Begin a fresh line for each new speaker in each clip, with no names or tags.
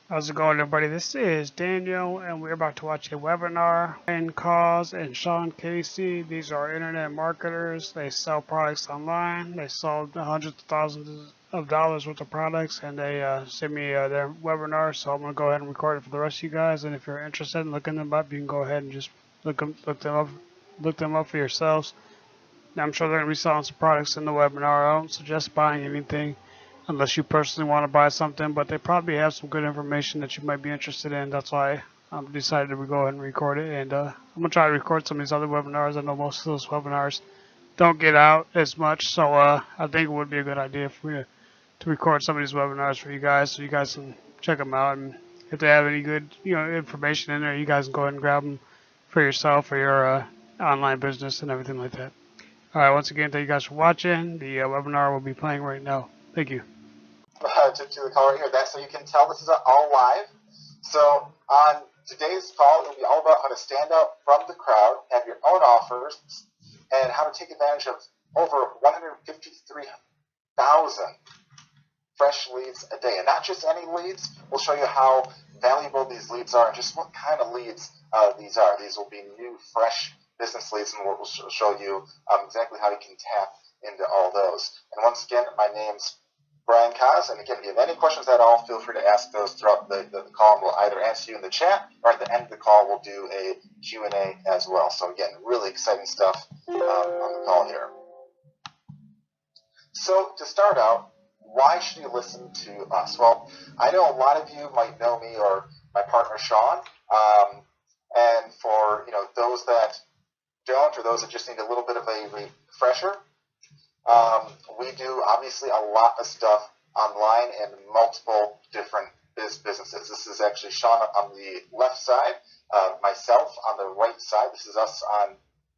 How's it going, everybody? This is Daniel, and we're about to watch a webinar. Ryan Cause and Sean Casey, these are internet marketers. They sell products online. They sold hundreds of thousands of dollars worth of products, and they sent me their webinar. So I'm gonna go ahead and record it for the rest of you guys. And if you're interested in looking them up, you can go ahead and just look them up for yourselves. Now, I'm sure they're gonna be selling some products in the webinar. I don't suggest buying anything unless you personally want to buy something, but they probably have some good information that you might be interested in. That's why I decided to go ahead and record it. And I'm going to try to record some of these other webinars. I know most of those webinars don't get out as much, so I think it would be a good idea for me to record some of these webinars for you guys so you guys can check them out. And if they have any good information in there, you guys can go ahead and grab them for yourself or your online business and everything like that. All right, once again, thank you guys for watching. The webinar will be playing right now. Thank you.
To the call right here. So you can tell this is all live. So on today's call, it will be all about how to stand out from the crowd, have your own offers, and how to take advantage of over 153,000 fresh leads a day. And not just any leads. We'll show you how valuable these leads are and just what kind of leads these are. These will be new, fresh business leads, and we'll show you exactly how you can tap into all those. And once again, my name's Brian Kaz, and again, if you have any questions at all, feel free to ask those throughout the call, and we'll either answer you in the chat, or at the end of the call, we'll do a Q&A as well. So again, really exciting stuff on the call here. So to start out, why should you listen to us? Well, I know a lot of you might know me or my partner Sean, and for those that don't, or those that just need a little bit of a refresher, we do obviously a lot of stuff online and multiple different businesses. This is actually Sean on the left side, myself on the right side. This is us on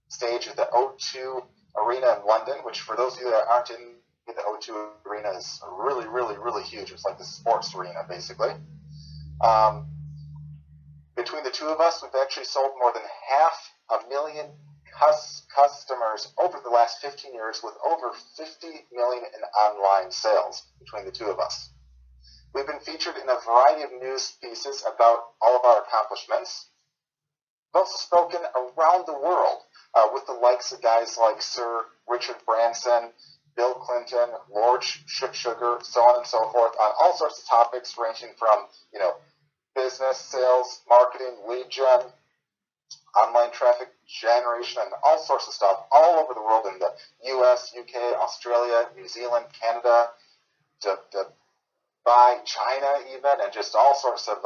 stage at the O2 Arena in London, which for those of you that aren't in the O2 Arena is really, really, really huge. It's like the sports arena, basically. Between the two of us, we've actually sold more than 500,000 customers over the last 15 years, with over 50 million in online sales between the two of us. We've been featured in a variety of news pieces about all of our accomplishments. We've also spoken around the world with the likes of guys like Sir Richard Branson, Bill Clinton, Lord Sugar, so on and so forth, on all sorts of topics ranging from business, sales, marketing, lead gen, online traffic generation, and all sorts of stuff all over the world in the US, UK, Australia, New Zealand, Canada, Dubai, China even, and just all sorts of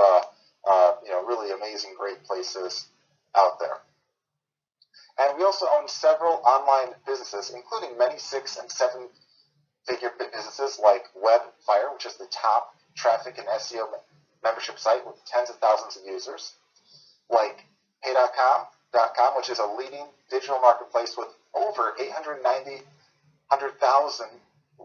really amazing, great places out there. And we also own several online businesses, including many 6- and 7-figure businesses like Webfire, which is the top traffic and SEO membership site with tens of thousands of users, like Pay.com, which is a leading digital marketplace with over 890,000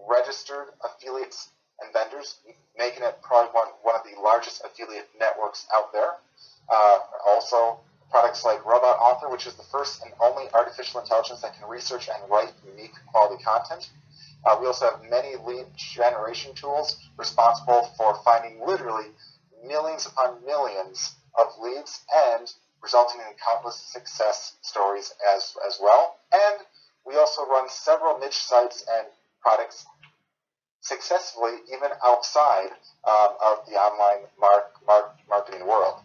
registered affiliates and vendors, making it probably one of the largest affiliate networks out there. Also, products like Robot Author, which is the first and only artificial intelligence that can research and write unique quality content. We also have many lead generation tools responsible for finding literally millions upon millions of leads and resulting in countless success stories as well. And we also run several niche sites and products successfully even outside of the online marketing world.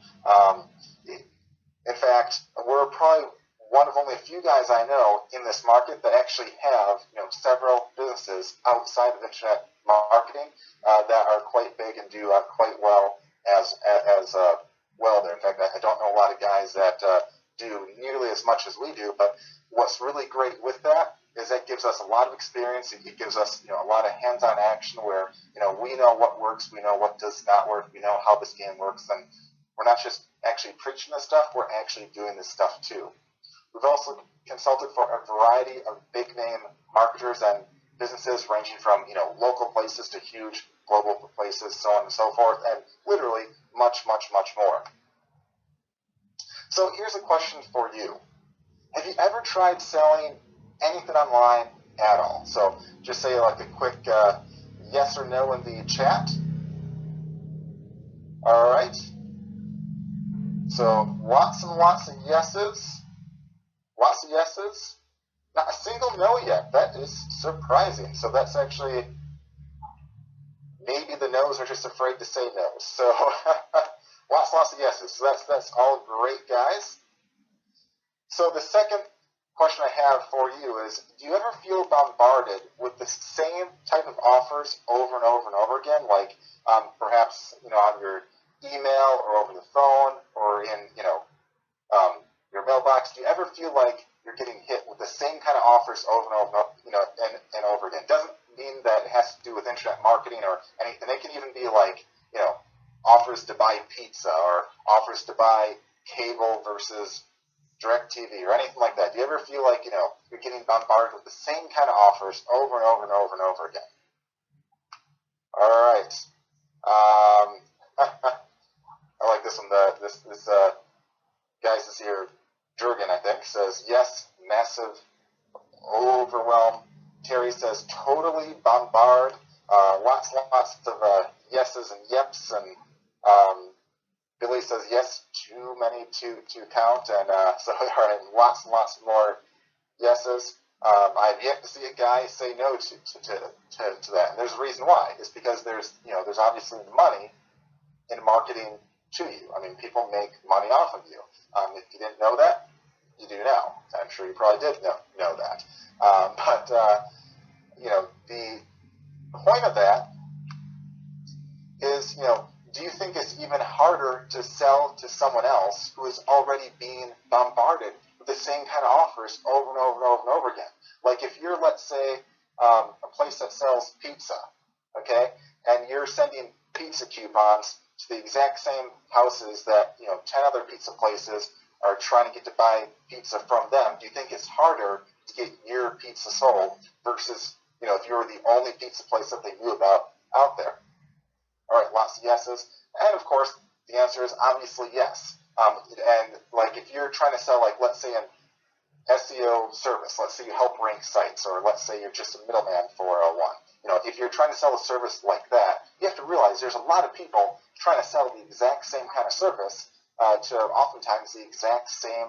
In fact, we're probably one of only a few guys I know in this market that actually have several businesses outside of internet marketing that are quite big and do quite well as well there. In fact, I don't know a lot of guys that do nearly as much as we do, but what's really great with that is that gives us a lot of experience. It gives us a lot of hands-on action where we know what works, we know what does not work, we know how this game works, and we're not just actually preaching this stuff, we're actually doing this stuff too. We've also consulted for a variety of big-name marketers and businesses ranging from local places to huge global places, so on and so forth, and literally much, much, much more. So here's a question for you. Have you ever tried selling anything online at all? So just say like a quick yes or no in the chat. All right. So lots and lots of yeses. Lots of yeses. Not a single no yet. That is surprising. So that's actually, maybe the no's are just afraid to say no. So lots of yeses. So that's all great, guys. So the second question I have for you is, do you ever feel bombarded with the same type of offers over and over and over again? Like perhaps, on your email or over the phone or in, your mailbox. Do you ever feel like you're getting hit with the same kind of offers over and over, and over again? It doesn't mean that it has to do with internet marketing or anything. They can even be like, offers to buy pizza or offers to buy cable versus DirecTV or anything like that. Do you ever feel like, you're getting bombarded with the same kind of offers over and over and over and over again? All right. I like this one. This guys is here. Jurgen, I think, says yes, massive overwhelm. Terry says totally bombard. Lots of yeses and yeps, and Billy says yes, too many to count, and so all right, lots and lots more yeses. I've yet to see a guy say no to that, and there's a reason why. It's because there's obviously money in marketing to you. I mean, people make money off of you. If you didn't know that, you do now. I'm sure you probably did know that. But the point of that is, do you think it's even harder to sell to someone else who is already being bombarded with the same kind of offers over and over and over and over again? Like if you're, let's say, a place that sells pizza, okay, and you're sending pizza coupons to the exact same houses that 10 other pizza places are trying to get to buy pizza from them, do you think it's harder to get your pizza sold versus if you were the only pizza place that they knew about out there? All right, lots of yeses, and of course the answer is obviously yes. And like if you're trying to sell, like let's say an SEO service, let's say you help rank sites, or let's say you're just a middleman for one. If you're trying to sell a service like that, you have to realize there's a lot of people trying to sell the exact same kind of service to oftentimes the exact same,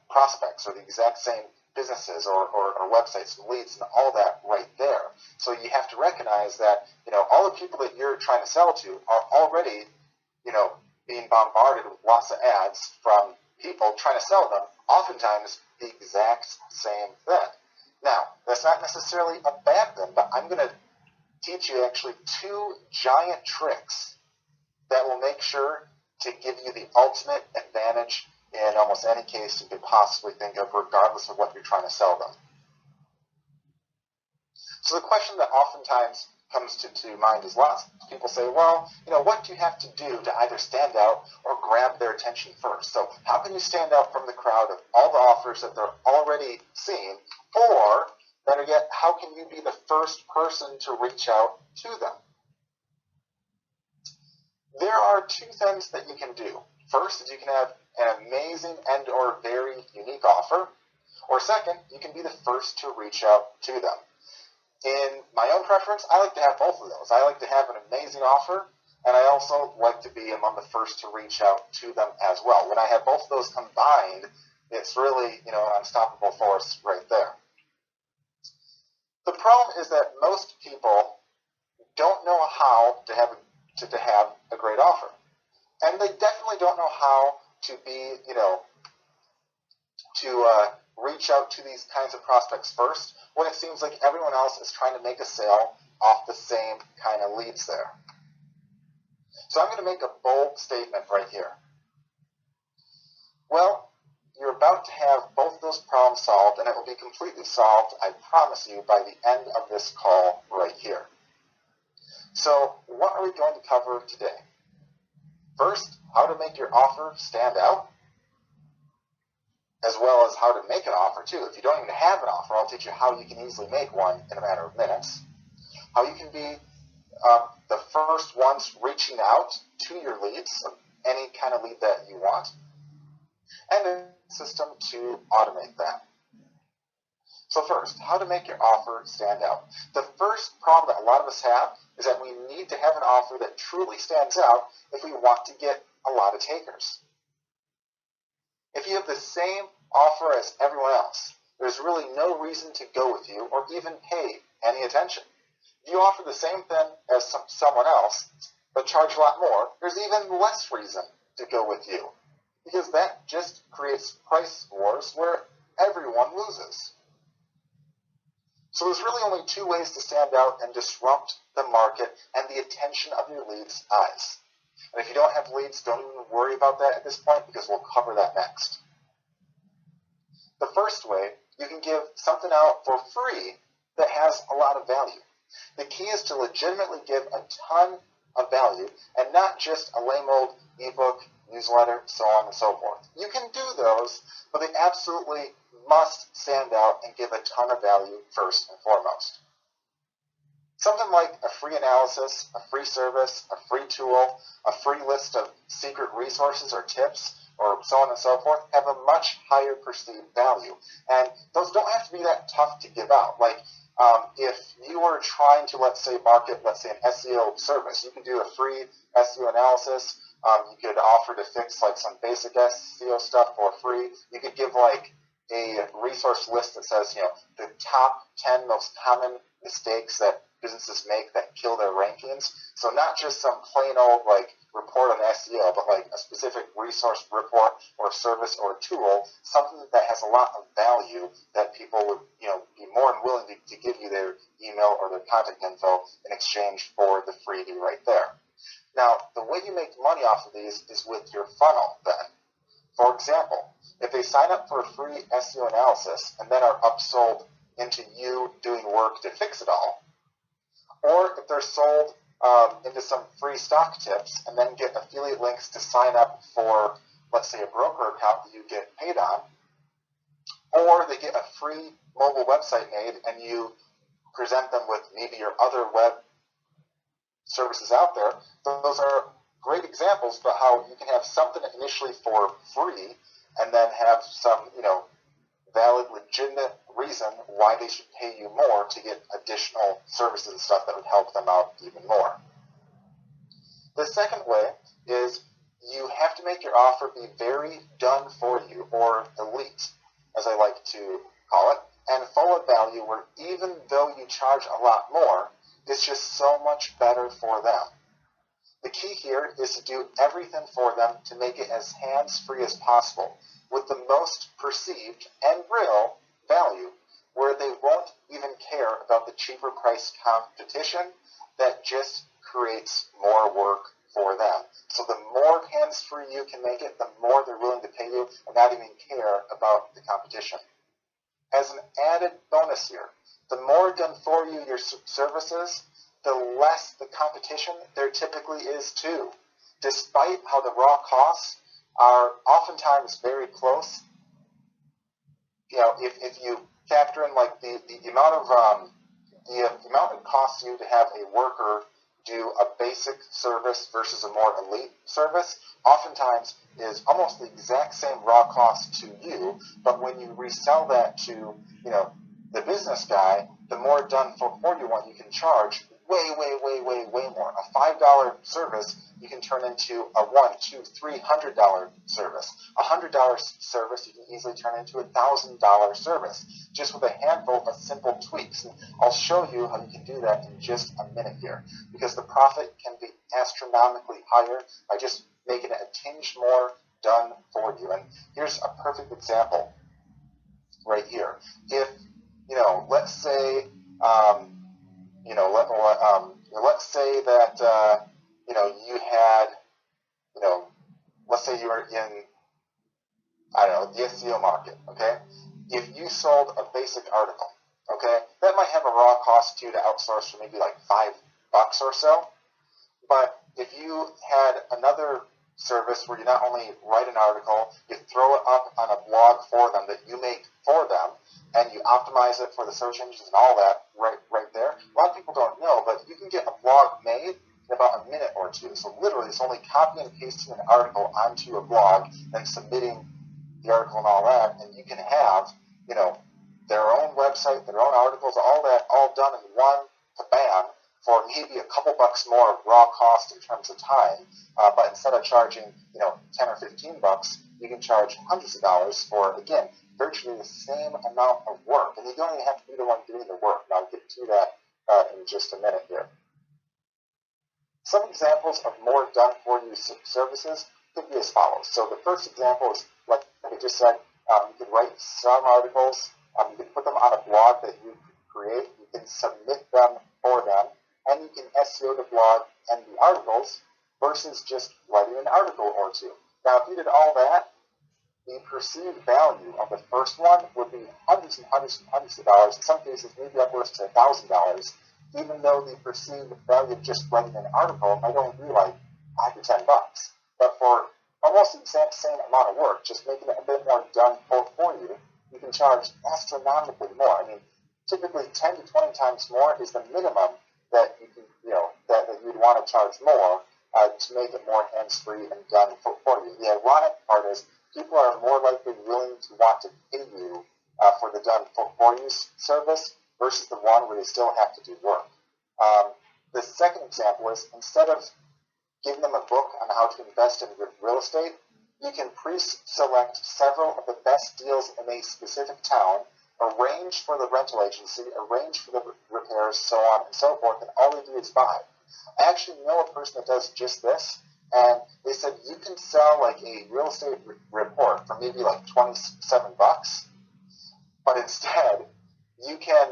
prospects or the exact same businesses or websites and leads and all that right there. So you have to recognize that, all the people that you're trying to sell to are already, being bombarded with lots of ads from people trying to sell them, oftentimes the exact same thing. Now, that's not necessarily a bad thing, but I'm going to teach you actually 2 giant tricks that will make sure to give you the ultimate advantage in almost any case you could possibly think of, regardless of what you're trying to sell them. So the question that oftentimes comes to mind is, lots of people say, well, what do you have to do to either stand out or grab their attention first? So how can you stand out from the crowd of all the offers that they're already seeing, or better yet, how can you be the first person to reach out to them? There are 2 things that you can do. First is you can have an amazing and or very unique offer, or second, you can be the first to reach out to them. In my own preference, I like to have both of those. I like to have an amazing offer, and I also like to be among the first to reach out to them as well. When I have both of those combined, it's really, an unstoppable force right there. The problem is that most people don't know how to have a great offer. And they definitely don't know how to be, to reach out to these kinds of prospects first, when it seems like everyone else is trying to make a sale off the same kind of leads there. So I'm going to make a bold statement right here. Well, you're about to have both those problems solved, and it will be completely solved, I promise you, by the end of this call right here. So what are we going to cover today? First, how to make your offer stand out, as well as how to make an offer too. If you don't even have an offer, I'll teach you how you can easily make one in a matter of minutes. How you can be the first ones reaching out to your leads, any kind of lead that you want, and a system to automate that. So first, how to make your offer stand out. The first problem that a lot of us have is that we need to have an offer that truly stands out if we want to get a lot of takers. If you have the same offer as everyone else, there's really no reason to go with you or even pay any attention. If you offer the same thing as someone else, but charge a lot more, there's even less reason to go with you, because that just creates price wars where everyone loses. So there's really only two ways to stand out and disrupt the market and the attention of your leads' eyes. And if you don't have leads, don't even worry about that at this point, because we'll cover that next. The first way, you can give something out for free that has a lot of value. The key is to legitimately give a ton of value and not just a lame old ebook, newsletter, so on and so forth. You can do those, but they absolutely must stand out and give a ton of value first and foremost. Something like a free analysis, a free service, a free tool, a free list of secret resources or tips, or so on and so forth, have a much higher perceived value. And those don't have to be that tough to give out. Like, if you were trying to, let's say, market, let's say, an SEO service, you could do a free SEO analysis. You could offer to fix, like, some basic SEO stuff for free. You could give, like, a resource list that says, the top 10 most common mistakes that businesses make that kill their rankings. So not just some plain old, like, report on SEO, but like a specific resource report or service or tool, something that has a lot of value that people would, be more than willing to give you their email or their contact info in exchange for the freebie right there. Now, the way you make money off of these is with your funnel then. For example, if they sign up for a free SEO analysis and then are upsold into you doing work to fix it all, or if they're sold into some free stock tips and then get affiliate links to sign up for, let's say, a broker account that you get paid on, or they get a free mobile website made and you present them with maybe your other web services out there, those are great examples about how you can have something initially for free and then have some, valid, legitimate reason why they should pay you more to get additional services and stuff that would help them out even more. The second way is you have to make your offer be very done for you, or elite, as I like to call it, and full of value, where even though you charge a lot more, it's just so much better for them. The key here is to do everything for them to make it as hands-free as possible, with the most perceived and real value, where they won't even care about the cheaper price competition that just creates more work for them. So the more hands-free you can make it, the more they're willing to pay you and not even care about the competition. As an added bonus here, the more done for you your services, the less the competition there typically is too. Despite how the raw costs are oftentimes very close, if you factor in like the amount it costs you to have a worker do a basic service versus a more elite service, oftentimes is almost the exact same raw cost to you, but when you resell that to, the business guy, the more done for you want you can charge way more. A $5 service you can turn into a $100, $200, $300 service. A $100 service you can easily turn into a $1,000 service, just with a handful of simple tweaks. And I'll show you how you can do that in just a minute here, because the profit can be astronomically higher by just making it a tinge more done for you. And here's a perfect example right here. If, let's say, let's say that, you had, let's say you were in, the SEO market, okay? If you sold a basic article, okay, that might have a raw cost to you to outsource for maybe like $5 or so. But if you had another service where you not only write an article, you throw it up on a blog for them that you make for them, and you optimize it for the search engines and all that right there. A lot of people don't know, but you can get a blog made in about a minute or two. So literally, it's only copying and pasting an article onto a blog and submitting the article and all that, and you can have, their own website, their own articles, all that, all done in one kabam for maybe a couple bucks more of raw cost in terms of time. But instead of charging, 10 or 15 bucks, you can charge hundreds of dollars for, again, virtually the same amount of work. And you don't even have to be the one doing the work. And I'll get to that in just a minute here. Some examples of more done-for-you services could be as follows. So the first example is, like I just said, you can write some articles. You can put them on a blog that you create. You can submit them for them. And you can SEO the blog and the articles versus just writing an article or two. Now, if you did all that, the perceived value of the first one would be hundreds and hundreds and hundreds of dollars. In some cases, maybe upwards to $1,000, even though the perceived value of just writing an article might only be like $5 to $10. But for almost the exact same amount of work, just making it a bit more done for you, you can charge astronomically more. I mean, typically 10 to 20 times more is the minimum that you can, that you'd want to charge more to make it more hands-free and done for you. The ironic part is people are more likely willing to want to pay you for the done for you service versus the one where they still have to do work. The second example is, instead of giving them a book on how to invest in real estate, you can pre-select several of the best deals in a specific town, arrange for the rental agency, arrange for the repairs, so on and so forth, and all they do is buy. I actually know a person that does just this, and they said you can sell like a real estate report for maybe like 27 bucks, but instead you can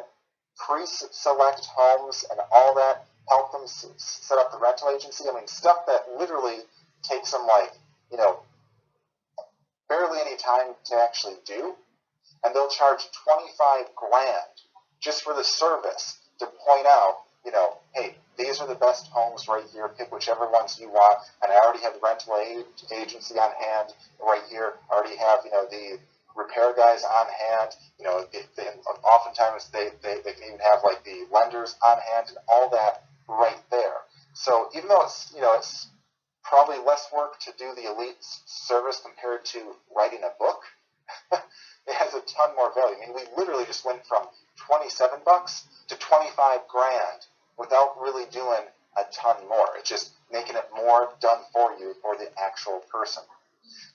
pre-select homes and all that, help them set up the rental agency. I mean, stuff that literally takes them like, barely any time to actually do. And they'll charge $25 grand just for the service to point out, hey, these are the best homes right here. Pick whichever ones you want. And I already have the rental agency on hand right here. I already have, the repair guys on hand. Oftentimes they can even have like the lenders on hand and all that right there. So even though it's probably less work to do the elite service compared to writing a book, it has a ton more value. I mean, we literally just went from 27 bucks to 25 grand without really doing a ton more. It's just making it more done for you for the actual person.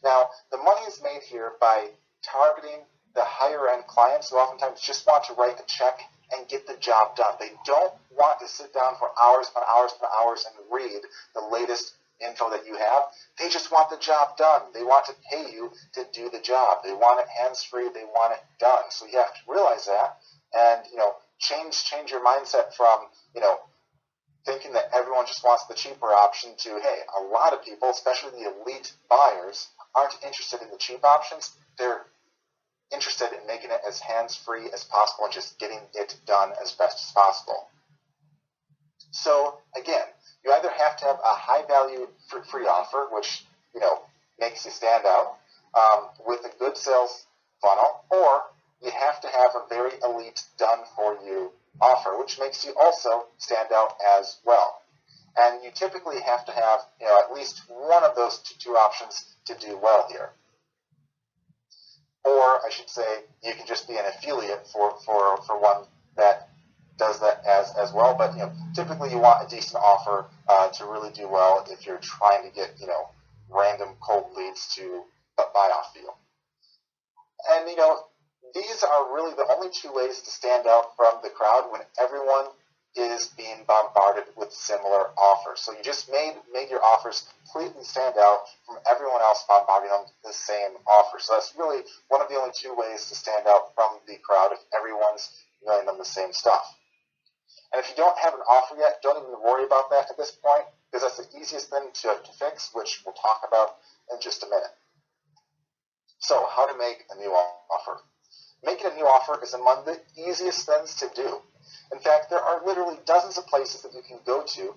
Now, the money is made here by targeting the higher end clients who oftentimes just want to write a check and get the job done. They don't want to sit down for hours upon hours upon hours and read the latest info that you have. They just want the job done. They want to pay you to do the job. They want it hands-free. They want it done. So you have to realize that and, change your mindset from, thinking that everyone just wants the cheaper option to, hey, a lot of people, especially the elite buyers, aren't interested in the cheap options. They're interested in making it as hands-free as possible and just getting it done as best as possible. So, again, you either have to have a high-value free offer, which, makes you stand out, with a good sales funnel, or you have to have a very elite done-for-you offer, which makes you also stand out as well. And you typically have to have, at least one of those two options to do well here. Or, I should say, you can just be an affiliate for one that does that as well. But, typically you want a decent offer to really do well if you're trying to get, random cold leads to buy off you. And, these are really the only two ways to stand out from the crowd when everyone is being bombarded with similar offers. So you just made your offers completely stand out from everyone else bombarding them with the same offer. So that's really one of the only two ways to stand out from the crowd if everyone's mailing them the same stuff. And if you don't have an offer yet, don't even worry about that at this point, because that's the easiest thing to fix, which we'll talk about in just a minute. So, how to make a new offer. Making a new offer is among the easiest things to do. In fact, there are literally dozens of places that you can go to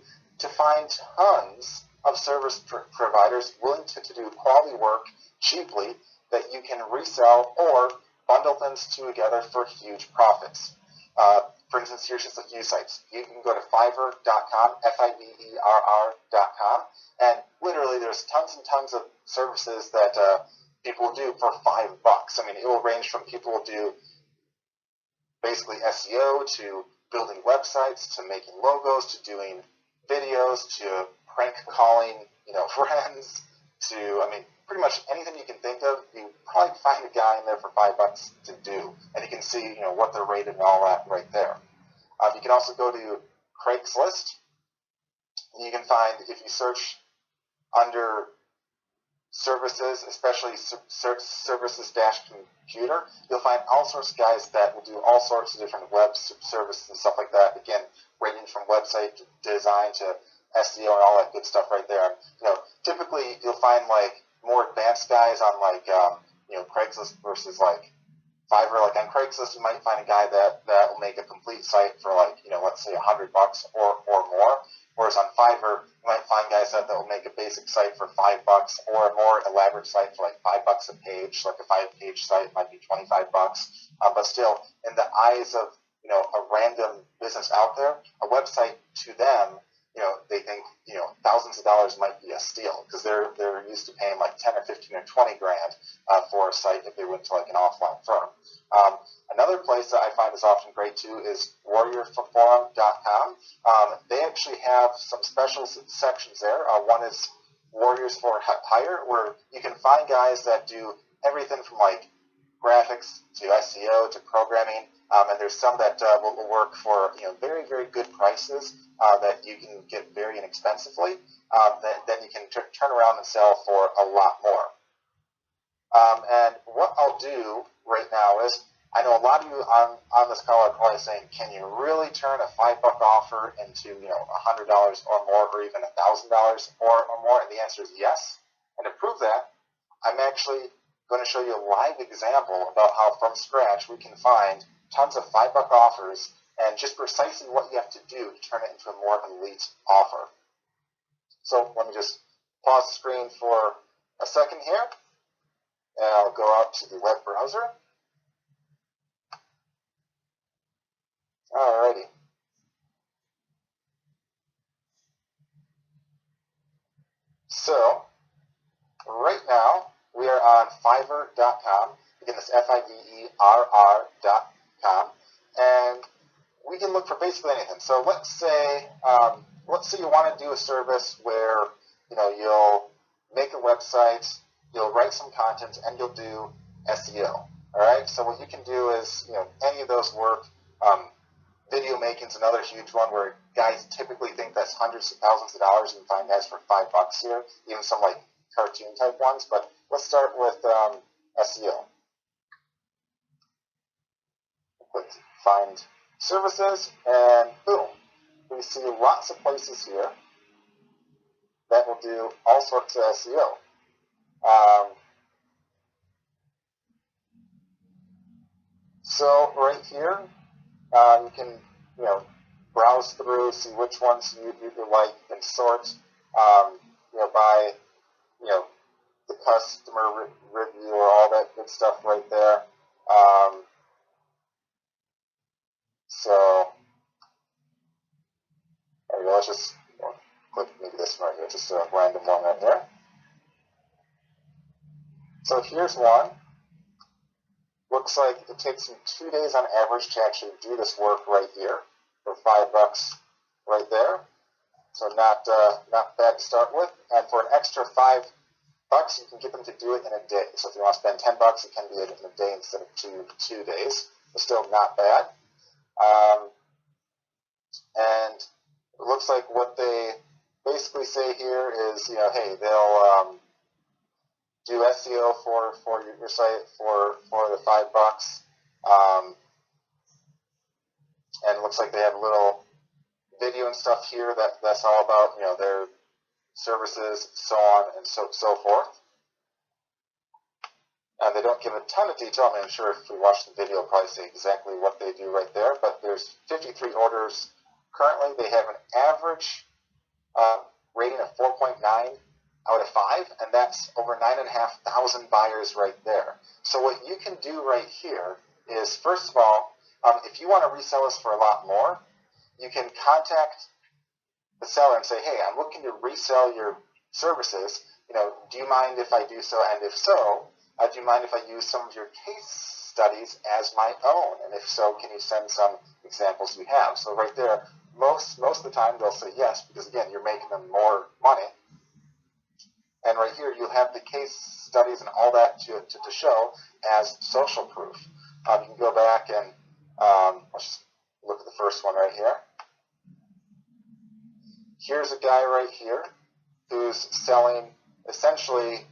find tons of service providers willing to do quality work cheaply that you can resell or bundle things together for huge profits. For instance, here's just a few sites. You can go to Fiverr.com, Fiverr.com, and literally there's tons and tons of services that people do for $5. I mean, it will range from people who do basically SEO to building websites to making logos to doing videos to prank calling, friends to, pretty much anything you can think of. You probably find a guy in there for $5 to do, and you can see, what they're rated and all that right there. You can also go to Craigslist, and you can find, if you search under services, especially services-computer, you'll find all sorts of guys that will do all sorts of different web services and stuff like that. Again, ranging from website design to SEO and all that good stuff right there. Typically you'll find like more advanced guys on like Craigslist versus like Fiverr. Like on Craigslist, you might find a guy that will make a complete site for like let's say $100 or more. Whereas on Fiverr, you might find guys that will make a basic site for $5 or a more elaborate site for like $5 a page. Like a 5-page site might be $25. But still, in the eyes of a random business out there, a website to them, they think thousands of dollars might be a steal because they're used to paying like 10 or 15 or 20 grand for a site if they went to like an offline firm. Another place that I find is often great too is warriorforforum.com. They actually have some special sections there. One is Warriors for Hire, where you can find guys that do everything from like graphics to SEO to programming, and there's some that will work for very, very good prices that you can get very inexpensively. Then you can turn around and sell for a lot more. And what I'll do right now is, I know a lot of you on this call are probably saying, can you really turn a $5 offer into $100 or more, or even $1,000 or more? And the answer is yes. And to prove that, I'm actually going to show you a live example about how from scratch we can find tons of $5 offers and just precisely what you have to do to turn it into a more elite offer. So let me just pause the screen for a second here, and I'll go out to the web browser. Alrighty. So right now we are on Fiverr.com. Again, that's Fiverr.com, and we can look for basically anything. So let's say you want to do a service where you'll make a website, you'll write some content, and you'll do SEO. All right. So what you can do is any of those work. Video making's another huge one where guys typically think that's hundreds of thousands of dollars, and find guys for $5 here, even some like cartoon type ones. But let's start with SEO. Click find services, and boom, we see lots of places here that will do all sorts of SEO. So right here, you can browse through, see which ones you like, and sort by the customer review or all that good stuff right there. So there we go. Let's just click maybe this one right here, just a random one right there. So here's one. Looks like it takes me 2 days on average to actually do this work right here for $5 right there. So not bad to start with. And for an extra $5, you can get them to do it in a day. So if you want to spend $10, it can be in a day instead of two days. But still not bad. And it looks like what they basically say here is, hey, they'll do SEO for your site for the $5. And it looks like they have a little video and stuff here that's all about their services, so on and so forth. And they don't give a ton of detail. I'm sure if we watch the video, we'll probably say exactly what they do right there. But there's 53 orders currently. They have an average rating of 4.9 out of 5, and that's over 9,500 buyers right there. So what you can do right here is, first of all, if you want to resell this for a lot more, you can contact the seller and say, hey, I'm looking to resell your services. Do you mind if I do so? And if so, do you mind if I use some of your case studies as my own? And if so, can you send some examples you have? So right there, most of the time they'll say yes, because again, you're making them more money. And right here, you'll have the case studies and all that to show as social proof. You can go back and let's just look at the first one right here. Here's a guy right here who's selling essentially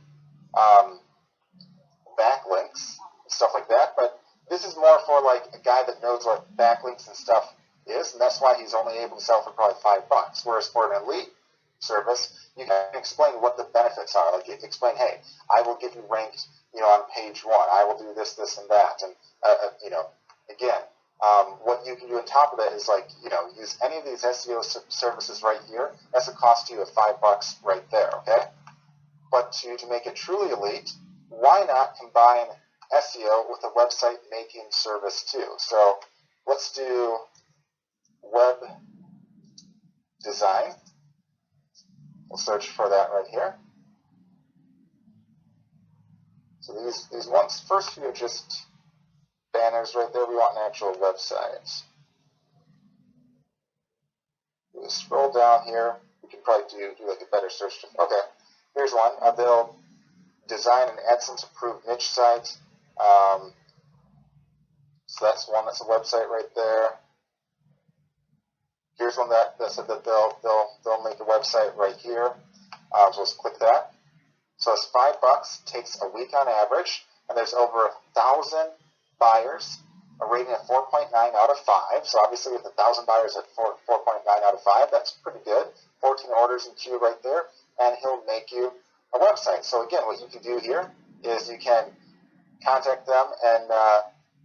backlinks and stuff like that, but this is more for like a guy that knows what backlinks and stuff is, and that's why he's only able to sell for probably $5. Whereas for an elite service, you can explain what the benefits are. Like explain, hey, I will get you ranked, on page 1. I will do this, this, and that, and again, what you can do on top of that is like, use any of these SEO services right here. That's a cost to you of $5 right there, okay? But to make it truly elite, why not combine SEO with a website making service too? So let's do web design. We'll search for that right here. So these ones, first few are just banners right there. We want an actual website. We'll scroll down here. We can probably do like a better search. Okay, here's one. They'll design an AdSense approved niche site. So that's one. That's a website right there. Here's one that said that they'll make a website right here. So let's click that. So it's $5. Takes a week on average, and there's over 1,000 buyers. A rating of 4.9 out of 5. So obviously, with 1,000 buyers at 4.9 out of 5, that's pretty good. 14 orders in queue right there, and he'll make you a website. So again, what you can do here is you can contact them, and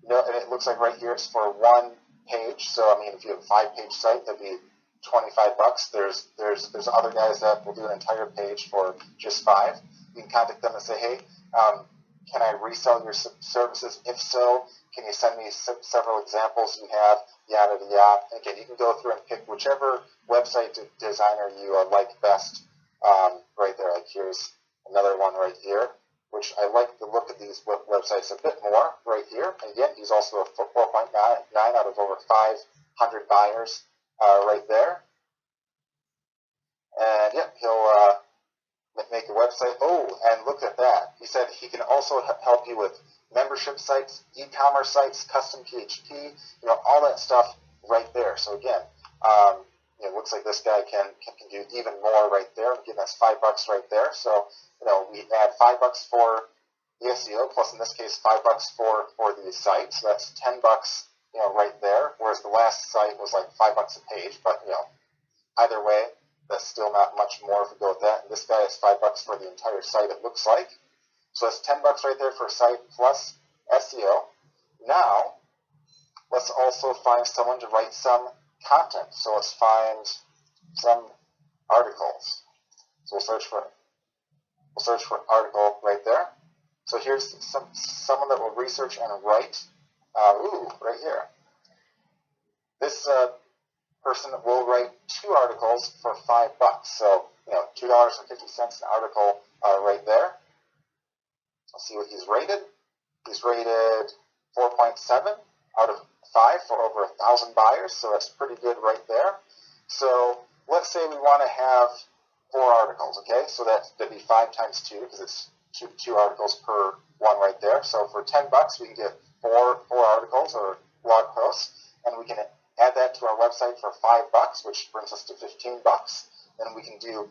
and it looks like right here it's for one page. So I mean, if you have a 5-page site, that'd be $25. There's other guys that will do an entire page for just $5. You can contact them and say, hey, can I resell your services? If so, can you send me several examples you have? Yada yada. Again, you can go through and pick whichever website designer you like best. Right there. Like here's another one right here, which I like the look of these websites a bit more right here. And again, he's also a 4.9 out of over 500 buyers right there. And yeah, he'll make a website. Oh, and look at that. He said he can also help you with membership sites, e-commerce sites, custom PHP, all that stuff right there. So again, it looks like this guy can do even more right there. Again, that's $5 right there. So, we add $5 for the SEO, plus in this case, $5 for the site. So that's $10, right there. Whereas the last site was like $5 a page. But, either way, that's still not much more if we go with that. And this guy is $5 for the entire site, it looks like. So that's $10 right there for a site plus SEO. Now, let's also find someone to write some content. So let's find some articles. So we'll search for article right there. So here's someone that will research and write. Right here. This person will write 2 articles for $5. So $2.50 an article right there. Let's see what he's rated. He's rated 4.7 out of 5 for over 1,000 buyers, so that's pretty good right there. So let's say we want to have 4 articles, okay? So that'd be 5 times 2 because it's two articles per one right there. So for $10, we can get four articles or blog posts, and we can add that to our website for $5, which brings us to $15. Then we can do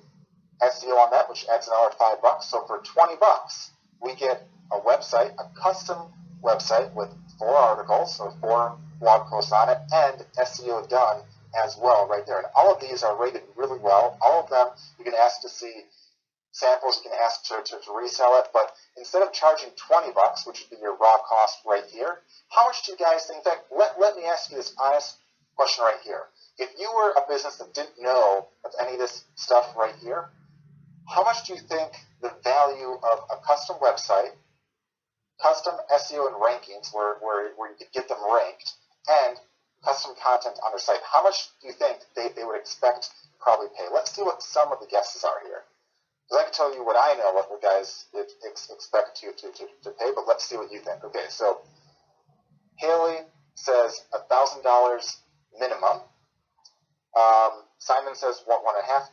SEO on that, which adds another $5. So for $20, we get a website, a custom website with 4 articles, so 4 blog posts on it, and SEO done as well right there. And all of these are rated really well. All of them, you can ask to see samples, you can ask to resell it, but instead of charging $20, which would be your raw cost right here, how much do you guys think? In fact, let me ask you this honest question right here. If you were a business that didn't know of any of this stuff right here, how much do you think the value of a custom website, custom SEO and rankings, where you could get them ranked, and custom content on their site, how much do you think they would expect to probably pay? Let's see what some of the guesses are here. Because I can tell you what I know, what the guys expect to pay, but let's see what you think. Okay, so Haley says $1,000 minimum. Simon says $1.5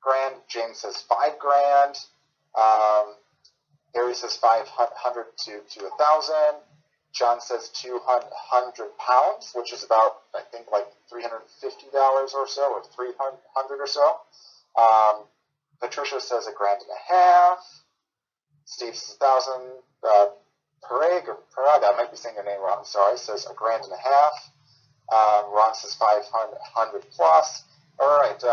grand. James says $5,000. Harry says 500 to 1,000. John says 200 pounds, which is about, I think, like $350 or so, or 300 or so. Patricia says $1,500. Steve says 1,000. Parag, I might be saying your name wrong, sorry, says $1,500. Ron says 500 plus. All right.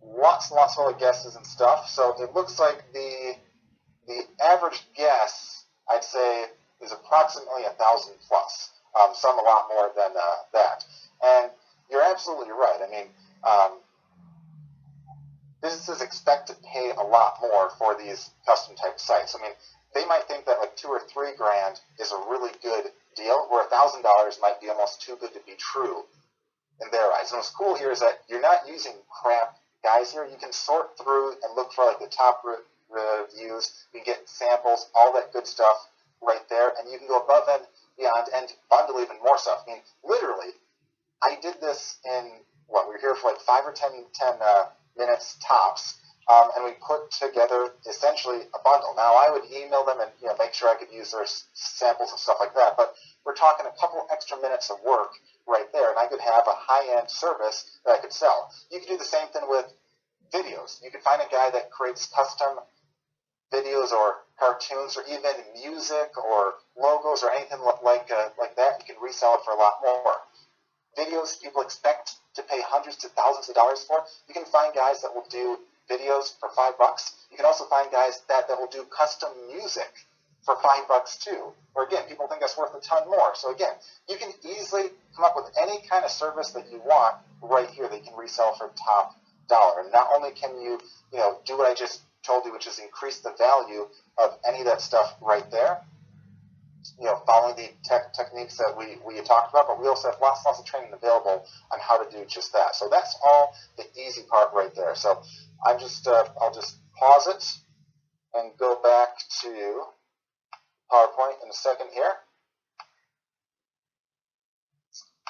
Lots and lots of other guesses and stuff. So it looks like the average guess, I'd say, is approximately 1,000 plus. Some a lot more than that. And you're absolutely right. I mean, businesses expect to pay a lot more for these custom type sites. I mean, they might think that like $2 or $3 grand is a really good deal, where $1,000 might be almost too good to be true in their eyes. And what's cool here is that you're not using crap guys here. You can sort through and look for like the top reviews. You can get samples, all that good stuff right there, and you can go above and beyond and bundle even more stuff. I mean, literally, I did this in we were here for like 5 or 10 minutes tops, and we put together essentially a bundle. Now, I would email them and make sure I could use their samples and stuff like that, but we're talking a couple extra minutes of work right there, and I could have a high-end service that I could sell. You could do the same thing with videos. You could find a guy that creates custom videos or cartoons or even music or logos or anything like that. You can resell it for a lot more. Videos people expect to pay hundreds to thousands of dollars for. You can find guys that will do videos for $5. You can also find guys that will do custom music for $5 too. Or again, people think that's worth a ton more. So again, you can easily come up with any kind of service that you want right here that you can resell for top dollar. And not only can you, do what I just told you, which is increase the value of any of that stuff right there, following the techniques that we talked about, but we also have lots of training available on how to do just that. So that's all the easy part right there. So I'll just pause it and go back to PowerPoint in a second here.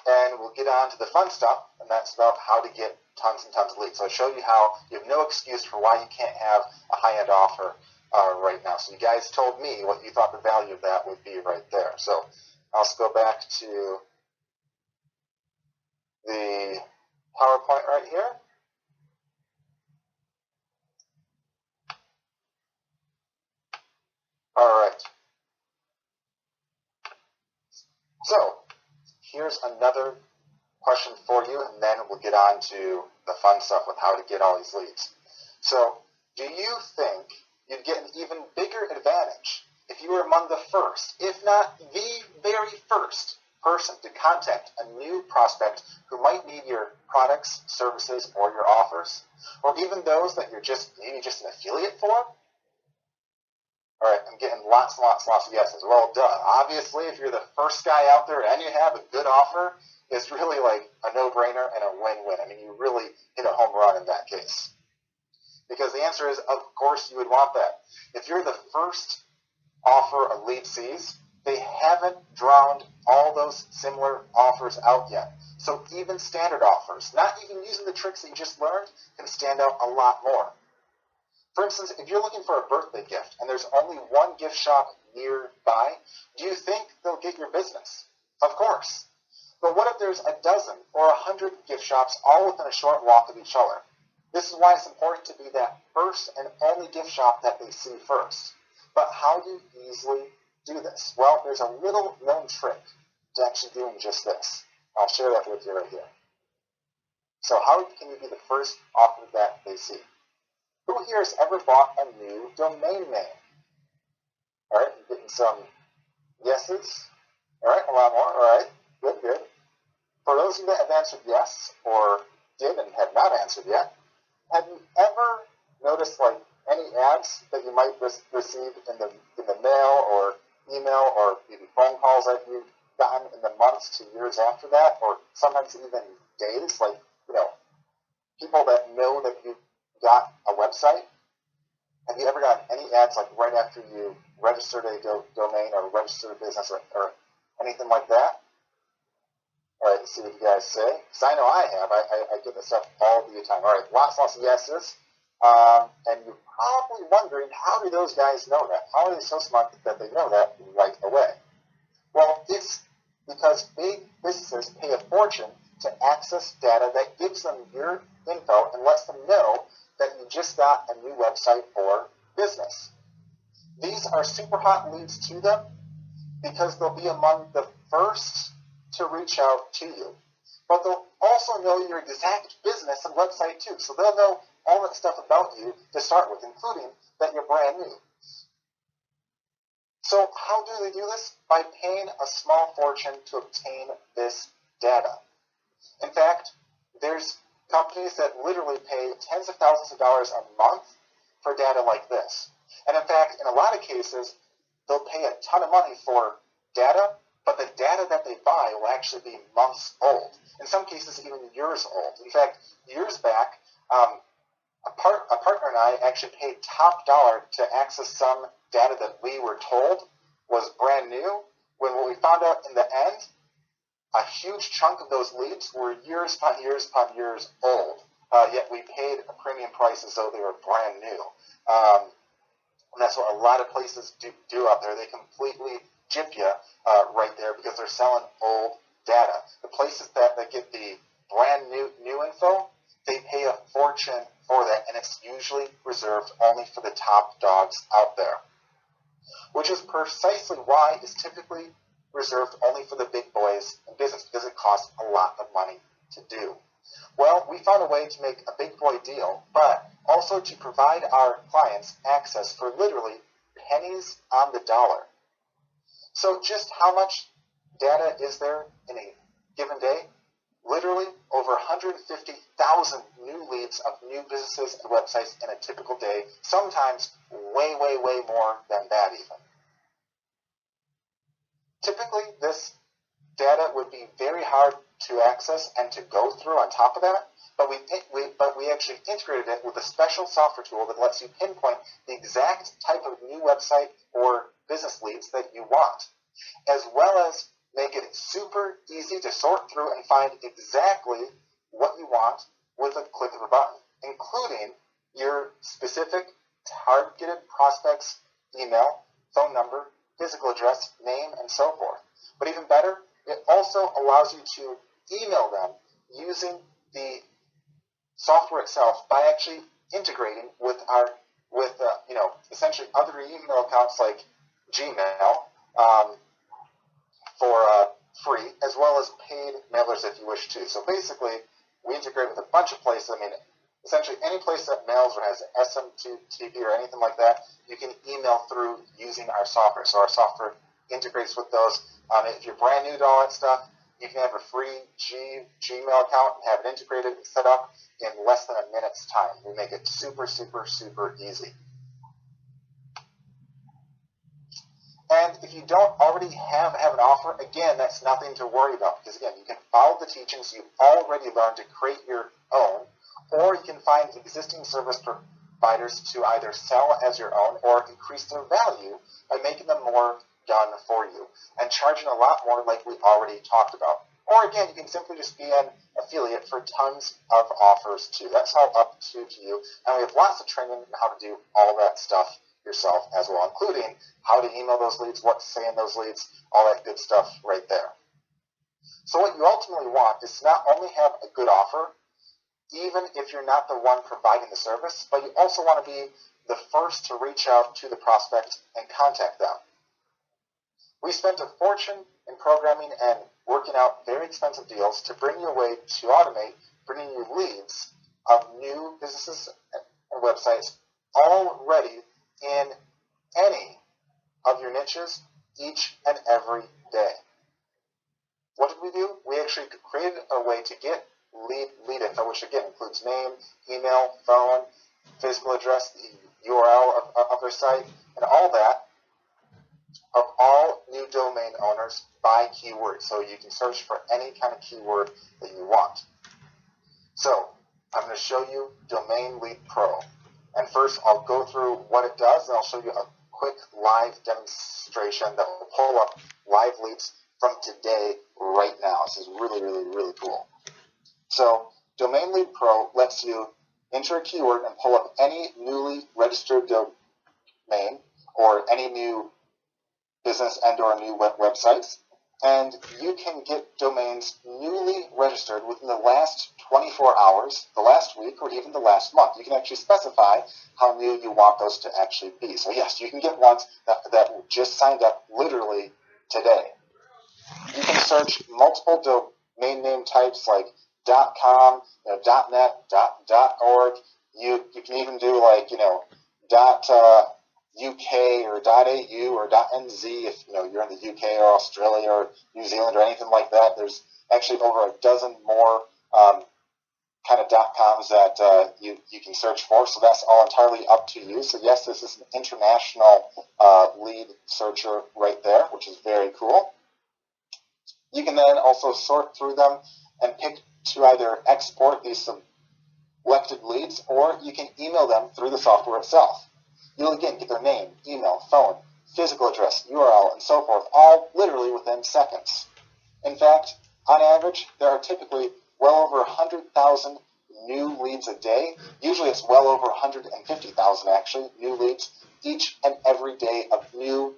And we'll get on to the fun stuff, and that's about how to get tons and tons of leads. So I showed you how you have no excuse for why you can't have a high-end offer right now. So you guys told me what you thought the value of that would be right there. So I'll just go back to the PowerPoint right here. All right. So here's another question for you, and then we'll get on to the fun stuff with how to get all these leads. So do you think you'd get an even bigger advantage if you were among the first, if not the very first person to contact a new prospect who might need your products, services, or your offers, or even those that you're maybe just an affiliate for? All right, I'm getting lots and lots of yeses. Well, duh. Obviously, if you're the first guy out there and you have a good offer, it's really like a no-brainer and a win-win. I mean, you really hit a home run in that case. Because the answer is, of course, you would want that. If you're the first offer a lead sees, they haven't drowned all those similar offers out yet. So even standard offers, not even using the tricks that you just learned, can stand out a lot more. For instance, if you're looking for a birthday gift and there's only one gift shop nearby, do you think they'll get your business? Of course. But what if there's a dozen or 100 gift shops all within a short walk of each other? This is why it's important to be that first and only gift shop that they see first. But how do you easily do this? Well, there's a little known trick to actually doing just this. I'll share that with you right here. So how can you be the first offer that they see? Who here has ever bought a new domain name? All right, I'm getting some yeses. All right, a lot more. All right, good. For those of you that have answered yes or did and have not answered yet, have you ever noticed like any ads that you might receive in the mail or email or maybe phone calls that you've gotten in the months to years after that, or sometimes even days? Like, people that know that you got a website. Have you ever gotten any ads like right after you registered a domain or registered a business or Anything like that? All right, let's see what you guys say. Because I know I have. I get this stuff all the time. All right, lots of yeses. And you're probably wondering, how do those guys know that? How are they so smart that they know that right away? Well, it's because big businesses pay a fortune to access data that gives them your info and lets them know that you just got a new website or business. These are super hot leads to them because they'll be among the first to reach out to you. But they'll also know your exact business and website too. So they'll know all that stuff about you to start with, including that you're brand new. So how do they do this? By paying a small fortune to obtain this data. In fact, there's companies that literally pay tens of thousands of dollars a month for data like this. And in fact, in a lot of cases, they'll pay a ton of money for data, but the data that they buy will actually be months old. In some cases, even years old. In fact, years back, a partner and I actually paid top dollar to access some data that we were told was brand new, when what we found out in the end, a huge chunk of those leads were years upon years upon years old. Yet we paid a premium price as though they were brand new. And that's what a lot of places do out there. They completely gyp you right there because they're selling old data. The places that get the brand new info, they pay a fortune for that, and it's usually reserved only for the top dogs out there, which is precisely why it's typically reserved only for the big boys in business, because it costs a lot of money to do. Well, we found a way to make a big boy deal, but also to provide our clients access for literally pennies on the dollar. So just how much data is there in a given day? Literally over 150,000 new leads of new businesses and websites in a typical day, sometimes way, way, way more than that even. Typically, this data would be very hard to access and to go through on top of that, but we actually integrated it with a special software tool that lets you pinpoint the exact type of new website or business leads that you want, as well as make it super easy to sort through and find exactly what you want with a click of a button, including your specific targeted prospect's email, phone number, physical address, name, and so forth. But even better, it also allows you to email them using the software itself by actually integrating with essentially other email accounts like Gmail for free, as well as paid mailers if you wish to. So basically, we integrate with a bunch of places. I mean, essentially any place that mails or has SMTP or anything like that, you can email through using our software. So our software integrates with those. If you're brand new to all that stuff, you can have a free Gmail account and have it integrated and set up in less than a minute's time. We make it super, super, super easy. And if you don't already have an offer, again, that's nothing to worry about, because again, you can follow the teachings you've already learned to create your own, or you can find existing service providers to either sell as your own or increase their value by making them more done for you and charging a lot more like we already talked about. Or again, you can simply just be an affiliate for tons of offers too. That's all up to you. And we have lots of training on how to do all that stuff yourself as well, including how to email those leads, what to say in those leads, all that good stuff right there. So what you ultimately want is to not only have a good offer, even if you're not the one providing the service, but you also want to be the first to reach out to the prospect and contact them. We spent a fortune in programming and working out very expensive deals to bring you a way to automate bringing you leads of new businesses and websites already in any of your niches each and every day. What did we do? We actually created a way to get lead info, which again includes name, email, phone, physical address, the URL of their site, and all that, of all new domain owners by keyword. So you can search for any kind of keyword that you want. So I'm going to show you Domain Lead Pro. And first I'll go through what it does, and I'll show you a quick live demonstration that will pull up live leads from today, right now. This is really, really, really cool. So Domain Lead Pro lets you enter a keyword and pull up any newly registered domain or any new business and or new websites. And you can get domains newly registered within the last 24 hours, the last week, or even the last month. You can actually specify how new you want those to actually be. So yes, you can get ones that just signed up literally today. You can search multiple domain name types like .com, .net, .org. You can even do like, .uk or .au or .nz if you're in the UK or Australia or New Zealand or anything like that. There's actually over a dozen more kind of .coms that you can search for. So that's all entirely up to you. So yes, this is an international lead searcher right there, which is very cool. You can then also sort through them and pick to either export these selected leads, or you can email them through the software itself. You'll again get their name, email, phone, physical address, URL, and so forth, all literally within seconds. In fact, on average, there are typically well over 100,000 new leads a day. Usually it's well over 150,000 actually, new leads each and every day of new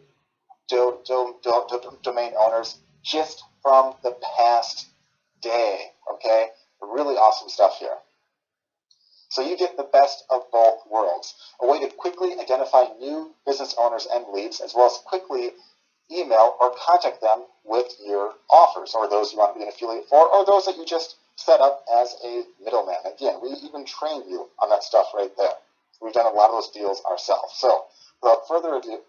domain owners just from the past day, okay? Really awesome stuff here. So you get the best of both worlds, a way to quickly identify new business owners and leads, as well as quickly email or contact them with your offers, or those you want to be an affiliate for, or those that you just set up as a middleman. Again, we even train you on that stuff right there. We've done a lot of those deals ourselves. So without further ado,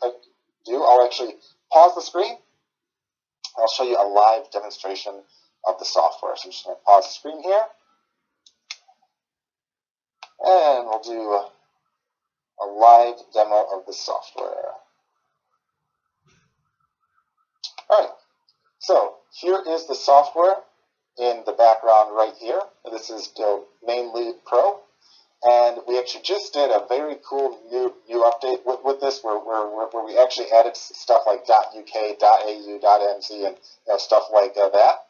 I'll actually pause the screen. I'll show you a live demonstration of the software. So I'm just going to pause the screen here. And we'll do a live demo of the software. All right, so here is the software in the background right here. This is Domain Lead Pro. And we actually just did a very cool new update with this where we actually added stuff like .uk, .au, .nz, and stuff like that.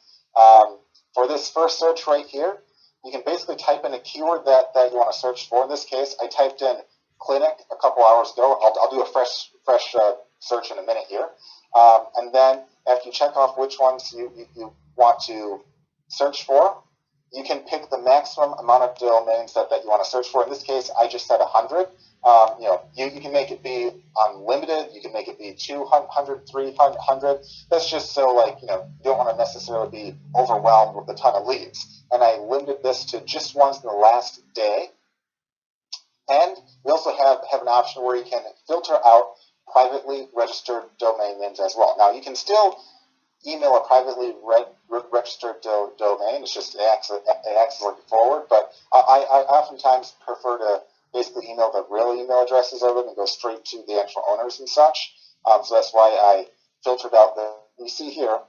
For this first search right here, you can basically type in a keyword that you want to search for. In this case, I typed in clinic a couple hours ago. I'll do a fresh search in a minute here. And then after you check off which ones you want to search for, you can pick the maximum amount of domains that you want to search for. In this case, I just said 100. You can make it be unlimited. You can make it be 200, 300. That's just so you don't want to necessarily be overwhelmed with a ton of leads. And I limited this to just ones in the last day. And we also have an option where you can filter out privately registered domain names as well. Now, you can still email a privately registered domain. It's just it acts like forward, but I oftentimes prefer to basically email the real email addresses of them and go straight to the actual owners and such. So that's why I filtered out you see here,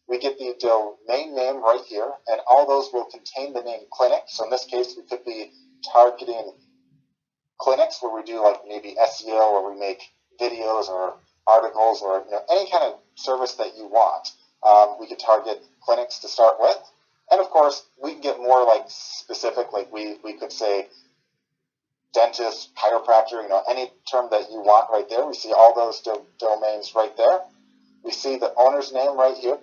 we get the domain name right here, and all those will contain the name clinic. So in this case, we could be targeting clinics where we do like maybe SEO, or we make videos or articles, or any kind of service that you want. We could target clinics to start with, and of course we can get more like specific. Like we could say dentist, chiropractor, any term that you want right there. We see all those domains right there. We see the owner's name right here.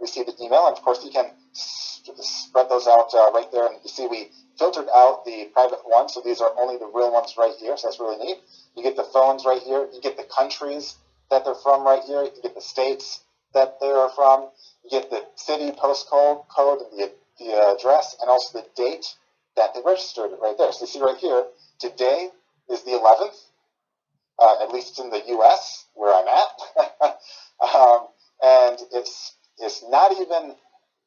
We see the email, and of course you can spread those out right there. And you see we filtered out the private ones, so these are only the real ones right here. So that's really neat. You get the phones right here. You get the countries that they're from right here. You get the states that they are from. You get the city postcode and the address, and also the date that they registered right there. So you see right here, today is the 11th, at least in the U.S. where I'm at, and it's not even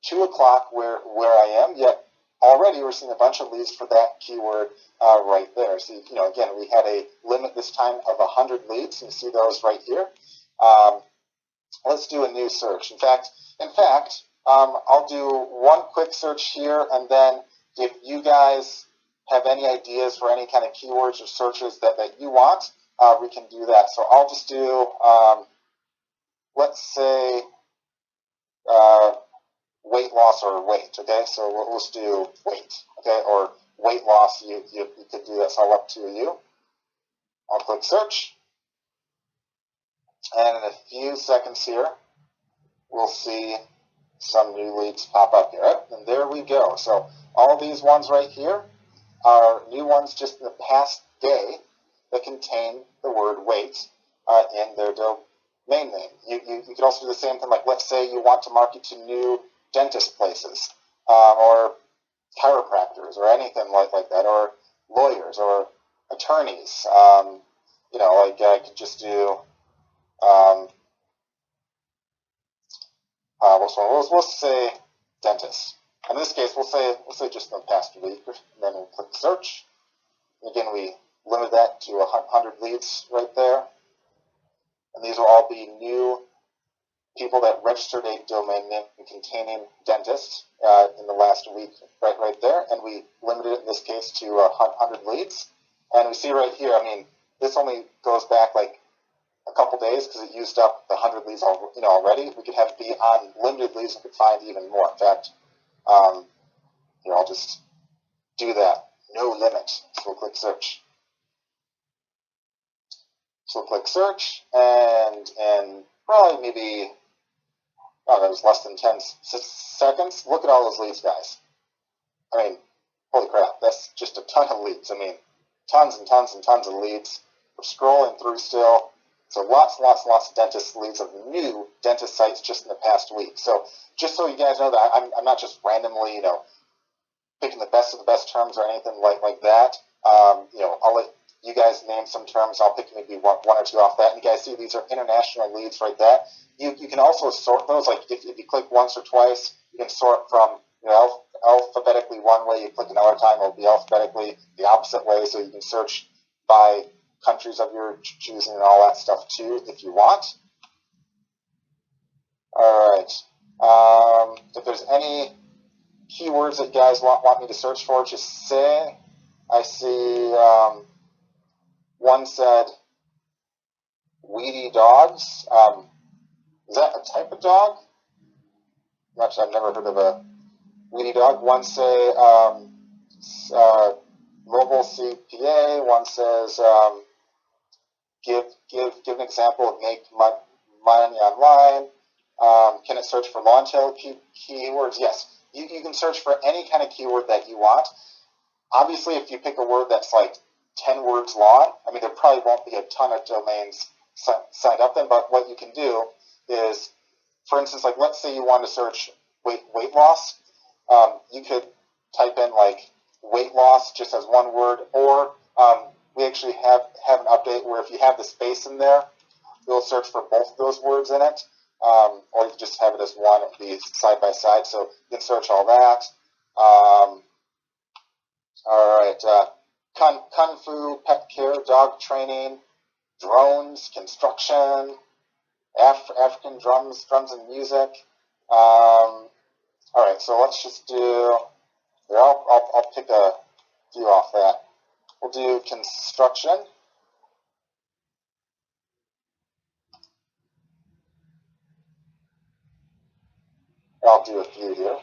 2 o'clock where I am yet. Already we're seeing a bunch of leads for that keyword right there. So again, we had a limit this time of 100 leads. You see those right here. Let's do a new search. In fact, I'll do one quick search here, and then if you guys have any ideas for any kind of keywords or searches that you want, we can do that. So I'll just do, let's say, weight loss or weight. Okay, so let's do weight. Okay, or weight loss. You could do that. It's all up to you. I'll click search, and in a few seconds here, we'll see some new leads pop up here. And there we go. So all these ones right here are new ones just in the past day that contain the word weight in their domain name. You could also do the same thing, like let's say you want to market to new dentist places or chiropractors or anything like that, or lawyers or attorneys. You know, like I could just do let's say dentist. In this case, we'll say just in the past week, and then we'll click search. And again, we limit that to 100 leads right there. And these will all be new people that registered a domain name containing dentist in the last week, right there. And we limited it in this case to 100 leads. And we see right here, I mean, this only goes back like a couple days because it used up the 100 leads already. We could have it be on limited leads. We could find even more. In fact, here, I'll just do that. No limit. So we'll click search. So we'll click search, and probably maybe, oh, that was less than 10 seconds. Look at all those leads, guys. I mean, holy crap, that's just a ton of leads. I mean, tons and tons and tons of leads. We're scrolling through still. So lots and lots and lots of dentist leads of new dentist sites just in the past week. So just so you guys know that I'm not just randomly, picking the best of the best terms or anything like that. I'll let you guys name some terms. I'll pick maybe one or two off that. And you guys see these are international leads right there. You can also sort those. Like if you click once or twice, you can sort from alphabetically one way. You click another time, it'll be alphabetically the opposite way. So you can search by countries of your choosing and all that stuff too if you want. All right. If there's any keywords that you guys want me to search for, just say. I see one said weedy dogs. Is that a type of dog? I've never heard of a weedy dog. One say mobile CPA. One says give an example of make money online. Can it search for long tail keywords? Yes. You can search for any kind of keyword that you want. Obviously, if you pick a word that's like 10 words long, I mean, there probably won't be a ton of domains signed up then, but what you can do is, for instance, like let's say you want to search weight loss. You could type in like weight loss just as one word, or we actually have an update where if you have the space in there, we'll search for both of those words in it. Or you can just have it as one, it'll be side by side, so you can search all that. All right, kung fu, pet care, dog training, drones, construction, African drums and music. All right, so let's just do. Here, I'll pick a few off that. We'll do construction. I'll do a few here.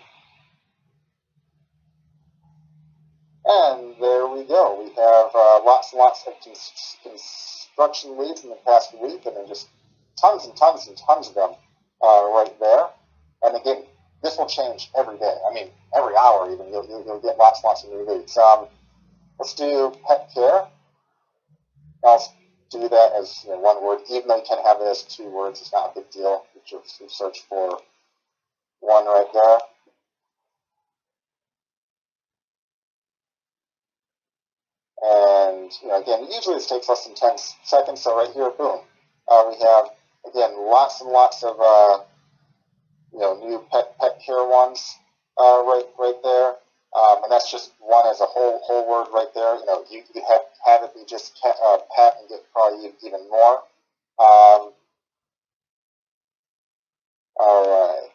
And there we go. We have lots and lots of construction leads in the past week, and then just tons and tons and tons of them right there. And again, this will change every day. I mean, every hour even. You'll get lots and lots of new leads. Let's do pet care. I'll do that as one word. Even though you can have it as 2 words, it's not a big deal. You just search for one right there. And again, usually this takes less than 10 seconds. So right here, boom, we have again lots and lots of new pet care ones right there. And that's just one as a whole word right there. You could have it be just pet and get probably even more. All right.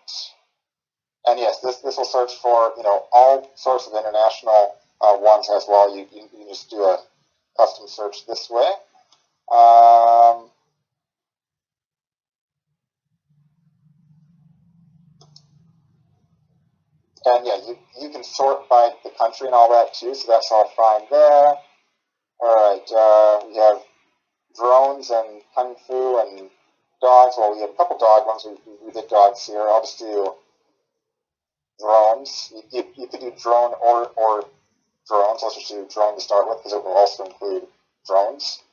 And yes, this will search for all sorts of international ones as well. You can just do a custom search this way. And yeah, you can sort by the country and all that too, so that's all fine there. All right, we have drones and kung fu and dogs. Well, we have a couple dog ones. We did dogs here. I'll just do drones. You could do drone or drones. Let's just do drone to start with because it will also include drones.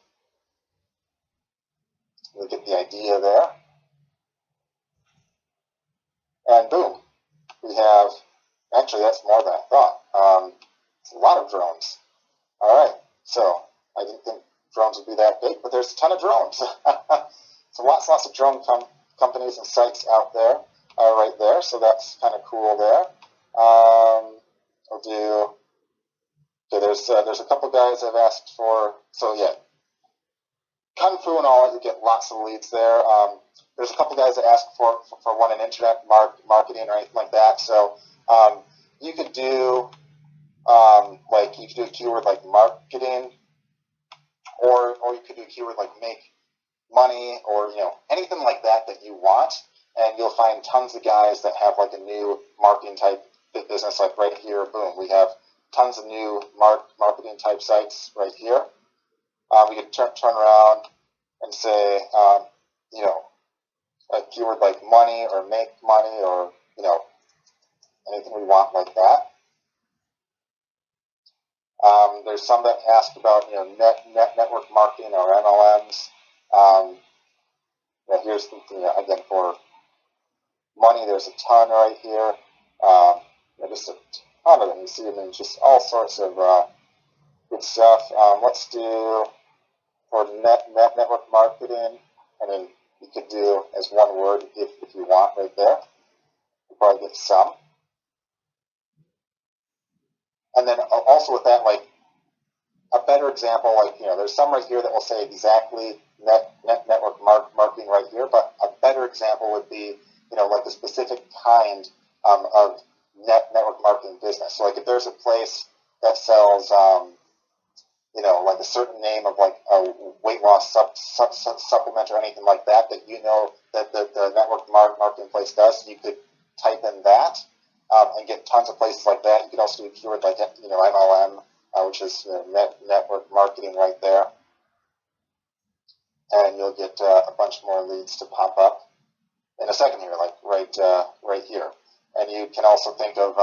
We get the idea there. And boom, we have, actually that's more than I thought. It's a lot of drones. All right, so I didn't think drones would be that big, but there's a ton of drones. So lots of drone companies and sites out there right there, so that's kind of cool there. We'll do, okay, there's a couple guys I've asked for, so yeah, Kung Fu and all, you get lots of leads there. There's a couple guys that ask for one in internet marketing or anything like that, so you could do, you could do a keyword like marketing, or you could do a keyword like make money, or anything like that you want, and you'll find tons of guys that have like a new marketing type business. Like right here, boom, we have tons of new marketing type sites right here. We could turn around and say a keyword like money or make money, or anything we want like that. There's some that ask about network marketing or MLMs. Here's again for money. There's a ton right here. Just a ton of them. You see them in just all sorts of good stuff. Let's do for network marketing. I mean, you could do as one word if you want right there. You'll probably get some. And then also with that, like a better example, there's some right here that will say exactly network marketing right here, but a better example would be, like a specific kind of network marketing business. So like if there's a place that sells, like a certain name of like a weight loss supplement or anything like that, that that the network marketing place does, you could type in that and get tons of places like that. You could also do a keyword like MLM, which is network marketing right there, and you'll get a bunch more leads to pop up in a second here, like right here. And you can also think of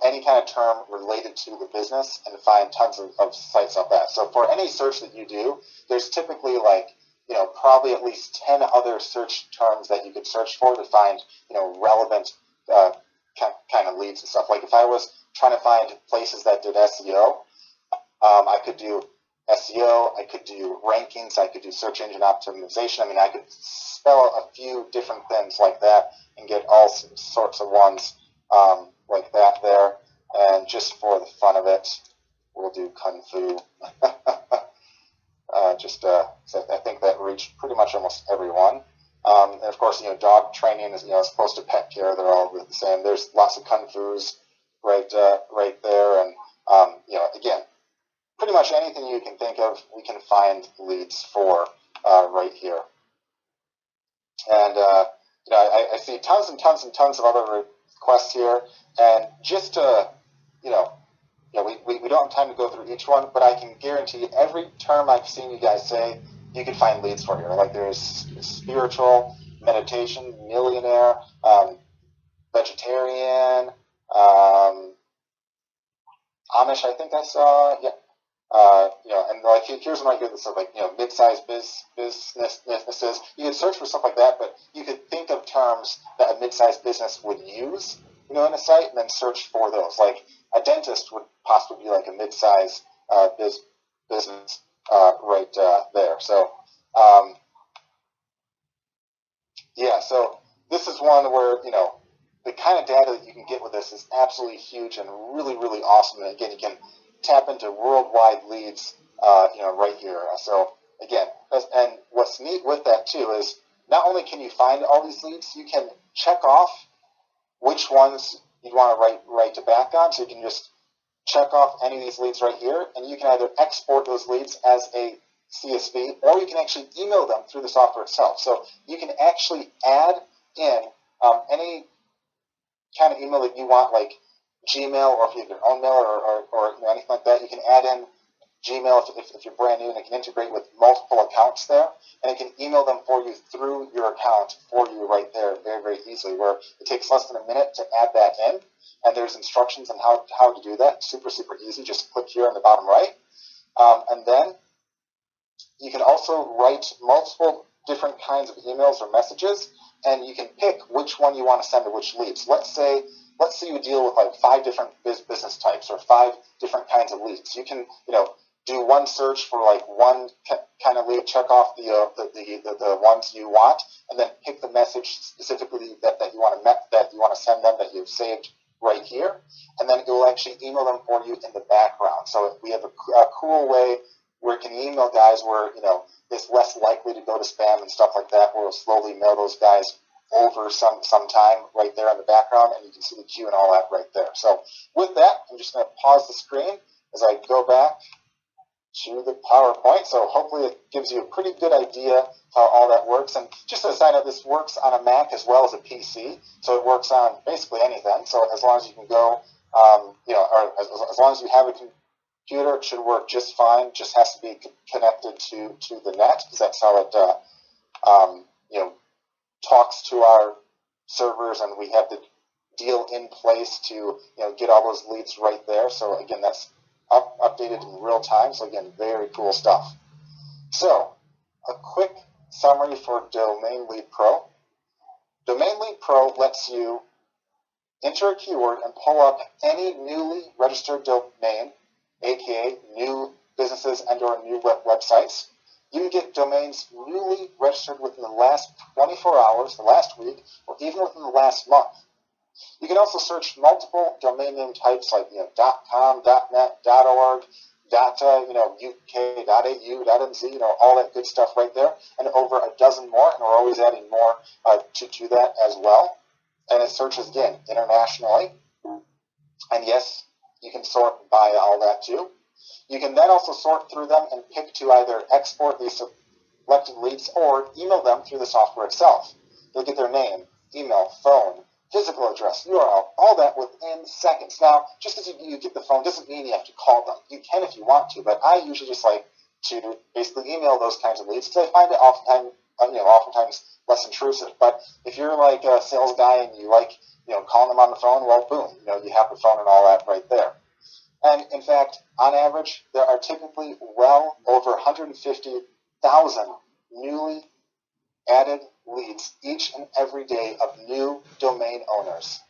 any kind of term related to the business and find tons of sites of that. So for any search that you do, there's typically probably at least 10 other search terms that you could search for to find relevant kind of leads and stuff. Like if I was trying to find places that did SEO, I could do SEO, I could do rankings, I could do search engine optimization. I mean, I could spell a few different things like that and get all sorts of ones like that there. And just for the fun of it, we'll do Kung Fu. So I think that reached pretty much almost everyone. And of course, dog training is, as opposed to pet care, they're all the same. There's lots of Kung Fus right there. And, again, pretty much anything you can think of, we can find leads for right here. And, I see tons and tons and tons of other requests here. And just to, we don't have time to go through each one, but I can guarantee every term I've seen you guys say, you can find leads for here. Like there's spiritual, meditation, millionaire, vegetarian, Amish, I think I saw, yeah. And like here's one right here that says mid-sized businesses. You could search for stuff like that, but you could think of terms that a mid-sized business would use, in a site, and then search for those. Like a dentist would possibly be like a mid-sized business right there. So so this is one where the kind of data that you can get with this is absolutely huge and really, really awesome. And again, you can tap into worldwide leads, right here. So again, and what's neat with that too is not only can you find all these leads, you can check off which ones you want to write to back on. So you can just check off any of these leads right here, and you can either export those leads as a CSV, or you can actually email them through the software itself. So you can actually add in any kind of email that you want, like Gmail, or if you have your own mail, or anything like that, you can add in Gmail if you're brand new, and it can integrate with multiple accounts there, and it can email them for you through your account for you right there very, very easily, where it takes less than a minute to add that in, and there's instructions on how to do that. Super, super easy. Just click here on the bottom right. And then you can also write multiple different kinds of emails or messages, and you can pick which one you want to send to which leads. Let's say you deal with like 5 different business types or 5 different kinds of leads. You can, do one search for like one kind of lead, check off the ones you want, and then pick the message specifically that you want to send them, that you've saved right here, and then it will actually email them for you in the background. So we have a cool way where it can email guys where it's less likely to go to spam and stuff like that, where we'll slowly mail those guys over some time right there in the background, and you can see the queue and all that right there. So with that, I'm just going to pause the screen as I go back to the PowerPoint. So hopefully it gives you a pretty good idea how all that works. And just as a side note, this works on a Mac as well as a PC, so it works on basically anything. So as long as you can go, or as long as you have a computer, it should work just fine. Just has to be connected to the net, because that's how it talks to our servers, and we have the deal in place to get all those leads right there. So again, that's updated in real time. So again, very cool stuff. So a quick summary for Domain Lead Pro. Domain Lead Pro lets you enter a keyword and pull up any newly registered domain, aka new businesses and or new websites. You can get domains newly registered within the last 24 hours, the last week, or even within the last month. You can also search multiple domain name types like .com, .net, .org, .uk, .au, .nz, all that good stuff right there, and over a dozen more, and we're always adding more to that as well. And it searches again internationally. And yes, you can sort by all that too. You can then also sort through them and pick to either export these selected leads or email them through the software itself. You'll get their name, email, phone, physical address, URL, all that within seconds. Now, just because you get the phone doesn't mean you have to call them. You can if you want to, but I usually just like to basically email those kinds of leads because I find it oftentimes less intrusive. But if you're like a sales guy and you like calling them on the phone, well, boom, you have the phone and all that right there. And in fact, on average, there are typically well over 150,000 newly added leads each and every day of new domain owners,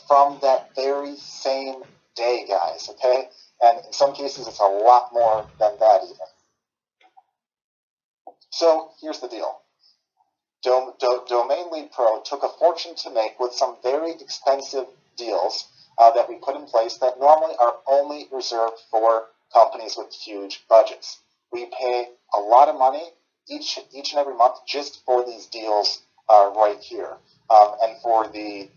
from that very same day, guys, okay? And in some cases, it's a lot more than that even. So here's the deal. Domain Lead Pro took a fortune to make with some very expensive deals that we put in place that normally are only reserved for companies with huge budgets. We pay a lot of money each and every month just for these deals right here, and for the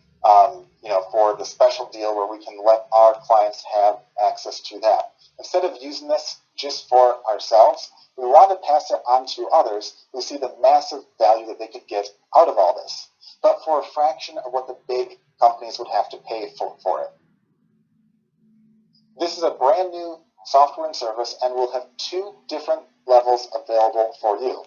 special deal where we can let our clients have access to that. Instead of using this just for ourselves, we want to pass it on to others who see the massive value that they could get out of all this, but for a fraction of what the big companies would have to pay for it. This is a brand new software and service, and we'll have 2 different levels available for you.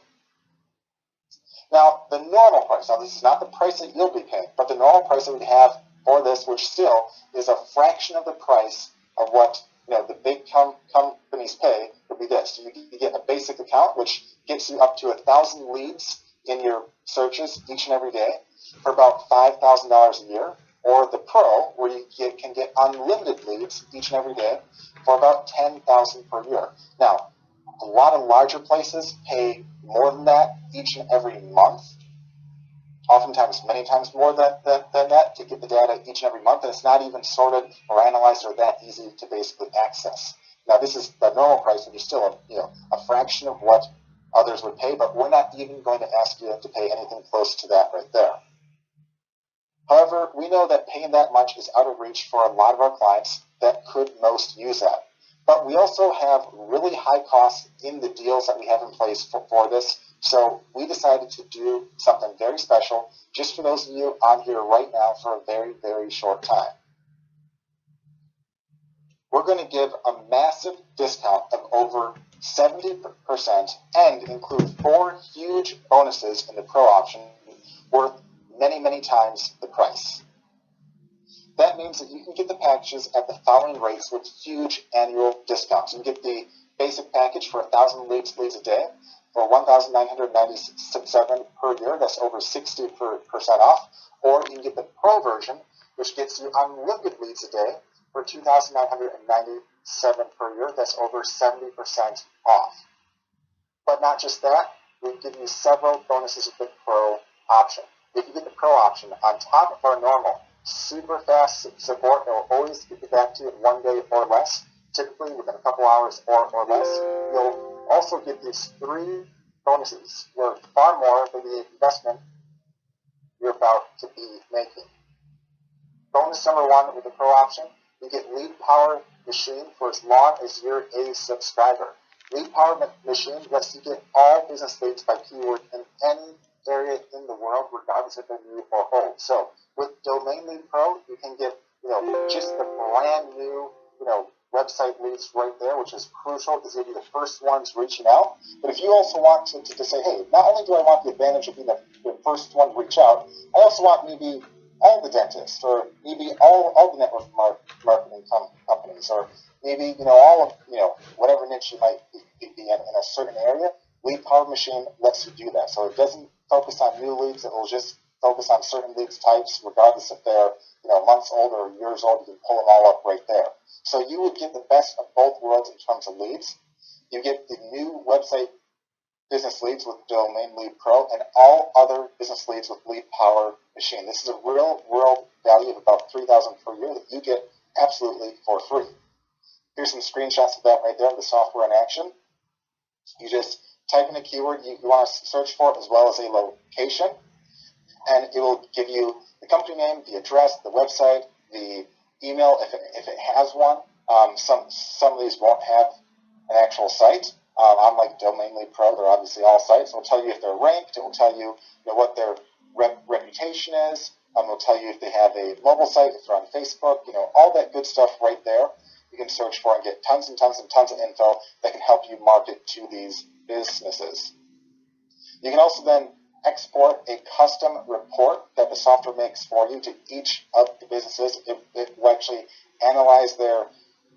Now, the normal price, now this is not the price that you'll be paying, but the normal price that we have for this, which still is a fraction of the price of what the big companies pay, would be this. You get a basic account, which gets you up to 1,000 leads in your searches each and every day for about $5,000 a year, or the Pro, where you can get unlimited leads each and every day for about $10,000 per year. Now, a lot of larger places pay more than that each and every month, oftentimes many times more than that, to get the data each and every month, and it's not even sorted or analyzed or that easy to basically access. Now, this is the normal price, which is still a fraction of what others would pay, but we're not even going to ask you to pay anything close to that right there. However, we know that paying that much is out of reach for a lot of our clients that could most use that. But we also have really high costs in the deals that we have in place for this. So we decided to do something very special just for those of you on here right now for a very, very short time. we're going to give a massive discount of over 70% and include 4 huge bonuses in the Pro option worth many, many times the price. That means that you can get the packages at the following rates with huge annual discounts. You can get the basic package for 1,000 leads a day for $1,997 per year. That's over 60% off. Or you can get the Pro version, which gets you unlimited leads a day for $2,997 per year. That's over 70% off. But not just that, we give you several bonuses with the Pro option. If you get the Pro option, on top of our normal super fast support, it will always get back to you in 1 day or less, typically within a couple hours or less. You'll also get these 3 bonuses worth far more than the investment you're about to be making. Bonus number 1 with the Pro option, you get Lead Power Machine for as long as you're a subscriber. Lead Power Machine lets you get all business leads by keyword in any area in the world, regardless if they're new or old. So with Domain Lead Pro, you can get just the brand new website leads right there, which is crucial because you'll be the first ones reaching out. But if you also want to say, hey, not only do I want the advantage of being the first one to reach out, I also want maybe all the dentists, or maybe all the network marketing companies, or maybe all of whatever niche you might be in a certain area. Lead Power Machine lets you do that. So it doesn't focus on new leads. It will just focus on certain leads types, regardless if they're months old or years old. You can pull them all up right there. So you would get the best of both worlds in terms of leads. You get the new website business leads with Domain Lead Pro and all other business leads with Lead Power Machine. This is a real world value of about $3,000 per year that you get absolutely for free. Here's some screenshots of that right there, the software in action. You just type in a keyword you want to search for as well as a location, and it will give you the company name, the address, the website, the email if it has one. Some of these won't have an actual site. Unlike Domain Lead Pro, they're obviously all sites. It will tell you if they're ranked. It will tell you, what their reputation is. It will tell you if they have a mobile site, if they're on Facebook. All that good stuff right there. You can search for and get tons and tons and tons of info that can help you market to these businesses. You can also then export a custom report that the software makes for you to each of the businesses. It will actually analyze their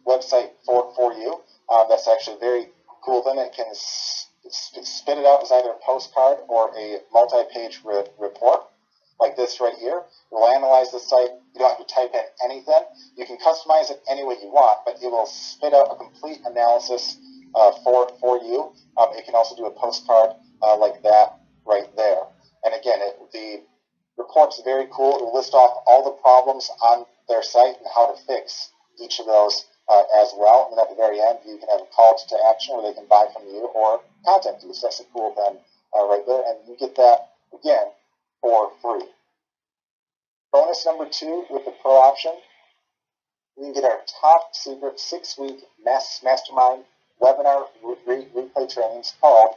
website for you. That's actually very cool. Then it can spit it out as either a postcard or a multi-page report like this right here. It will analyze the site. You don't have to type in anything. You can customize it any way you want, but it will spit out a complete analysis for you. It can also do a postcard like that right there. And again, the report's very cool. It will list off all the problems on their site and how to fix each of those as well. And at the very end, you can have a call to action where they can buy from you or contact you. So that's a cool thing right there. And you get that, again, for free. Bonus number 2 with the Pro option, you can get our top secret 6-week mastermind webinar replay trainings called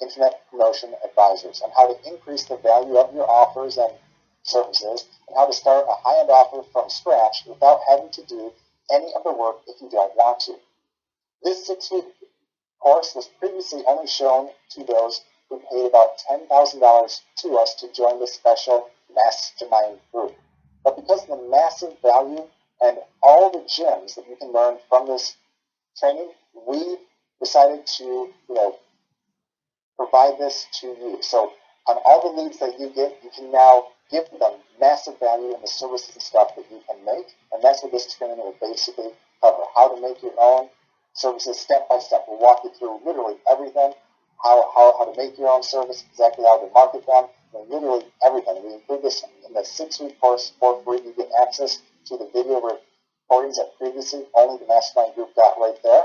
Internet Promotion Advisors on how to increase the value of your offers and services and how to start a high-end offer from scratch without having to do any of the work if you don't want to. This 6-week course was previously only shown to those who paid about $10,000 to us to join the special mastermind group. But because of the massive value and all the gems that you can learn from this training, we decided to, provide this to you. So on all the leads that you get, you can now give them massive value in the services and stuff that you can make. And that's what this training will basically cover. How to make your own services step by step. We'll walk you through literally everything. How to make your own service, exactly how to market them, and literally everything. We include this in the 6-week course for free. You get access to the video recordings that previously only the mastermind group got right there.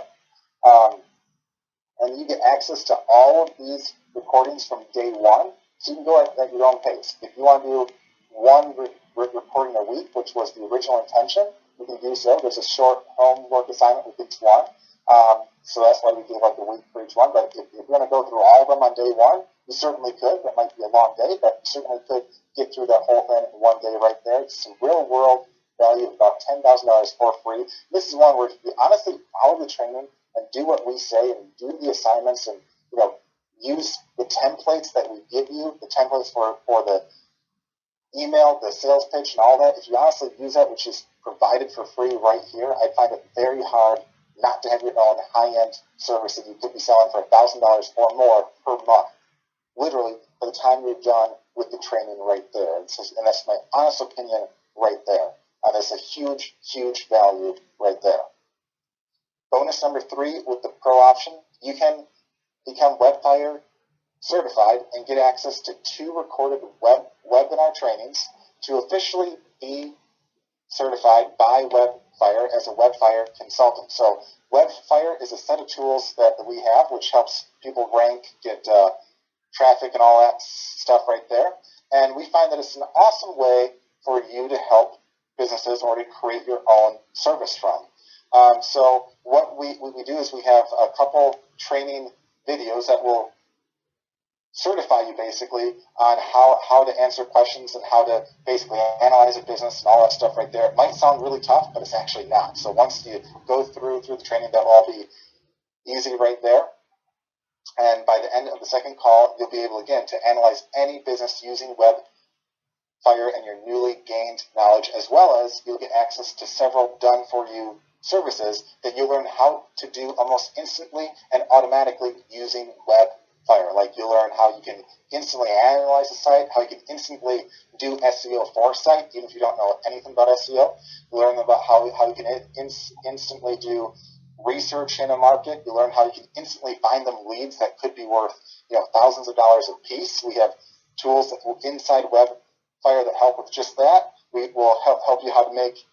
And you get access to all of these recordings from day 1. So you can go at your own pace. If you want to do one recording a week, which was the original intention, you can do so. There's a short homework assignment with each one. So that's why we gave like a week for each one. But if you want to go through all of them on day 1, you certainly could. That might be a long day, but you certainly could get through that whole thing in one day right there. It's some real world value of about $10,000 for free. This is one where if you honestly follow the training and do what we say and do the assignments and use the templates that we give you, the templates for the email, the sales pitch, and all that, if you honestly use that, which is provided for free right here, I find it very hard not to have your own high-end service that you could be selling for $1,000 or more per month, literally, by the time you're done with the training right there. And that's my honest opinion right there. That's a huge, huge value right there. Bonus number 3 with the Pro option, you can become WebFire certified and get access to 2 recorded webinar trainings to officially be certified by WebFire as a WebFire consultant. So WebFire is a set of tools that we have which helps people rank, get traffic and all that stuff right there. And we find that it's an awesome way for you to help businesses or to create your own service from. So what we do is we have a couple training videos that will certify you basically on how to answer questions and how to basically analyze a business and all that stuff right there. It might sound really tough, but it's actually not. So once you go through the training, that'll all be easy right there. And by the end of the second call, you'll be able, again, to analyze any business using WebFire and your newly gained knowledge, as well as you'll get access to several done-for-you services that you'll learn how to do almost instantly and automatically using WebFire. Like you'll learn how you can instantly analyze a site, how you can instantly do SEO for a site, even if you don't know anything about SEO. You'll learn about how you can instantly do research in a market. You learn how you can instantly find them leads that could be worth thousands of dollars a piece. We have tools that will inside WebFire that help with just that. We will help you how to make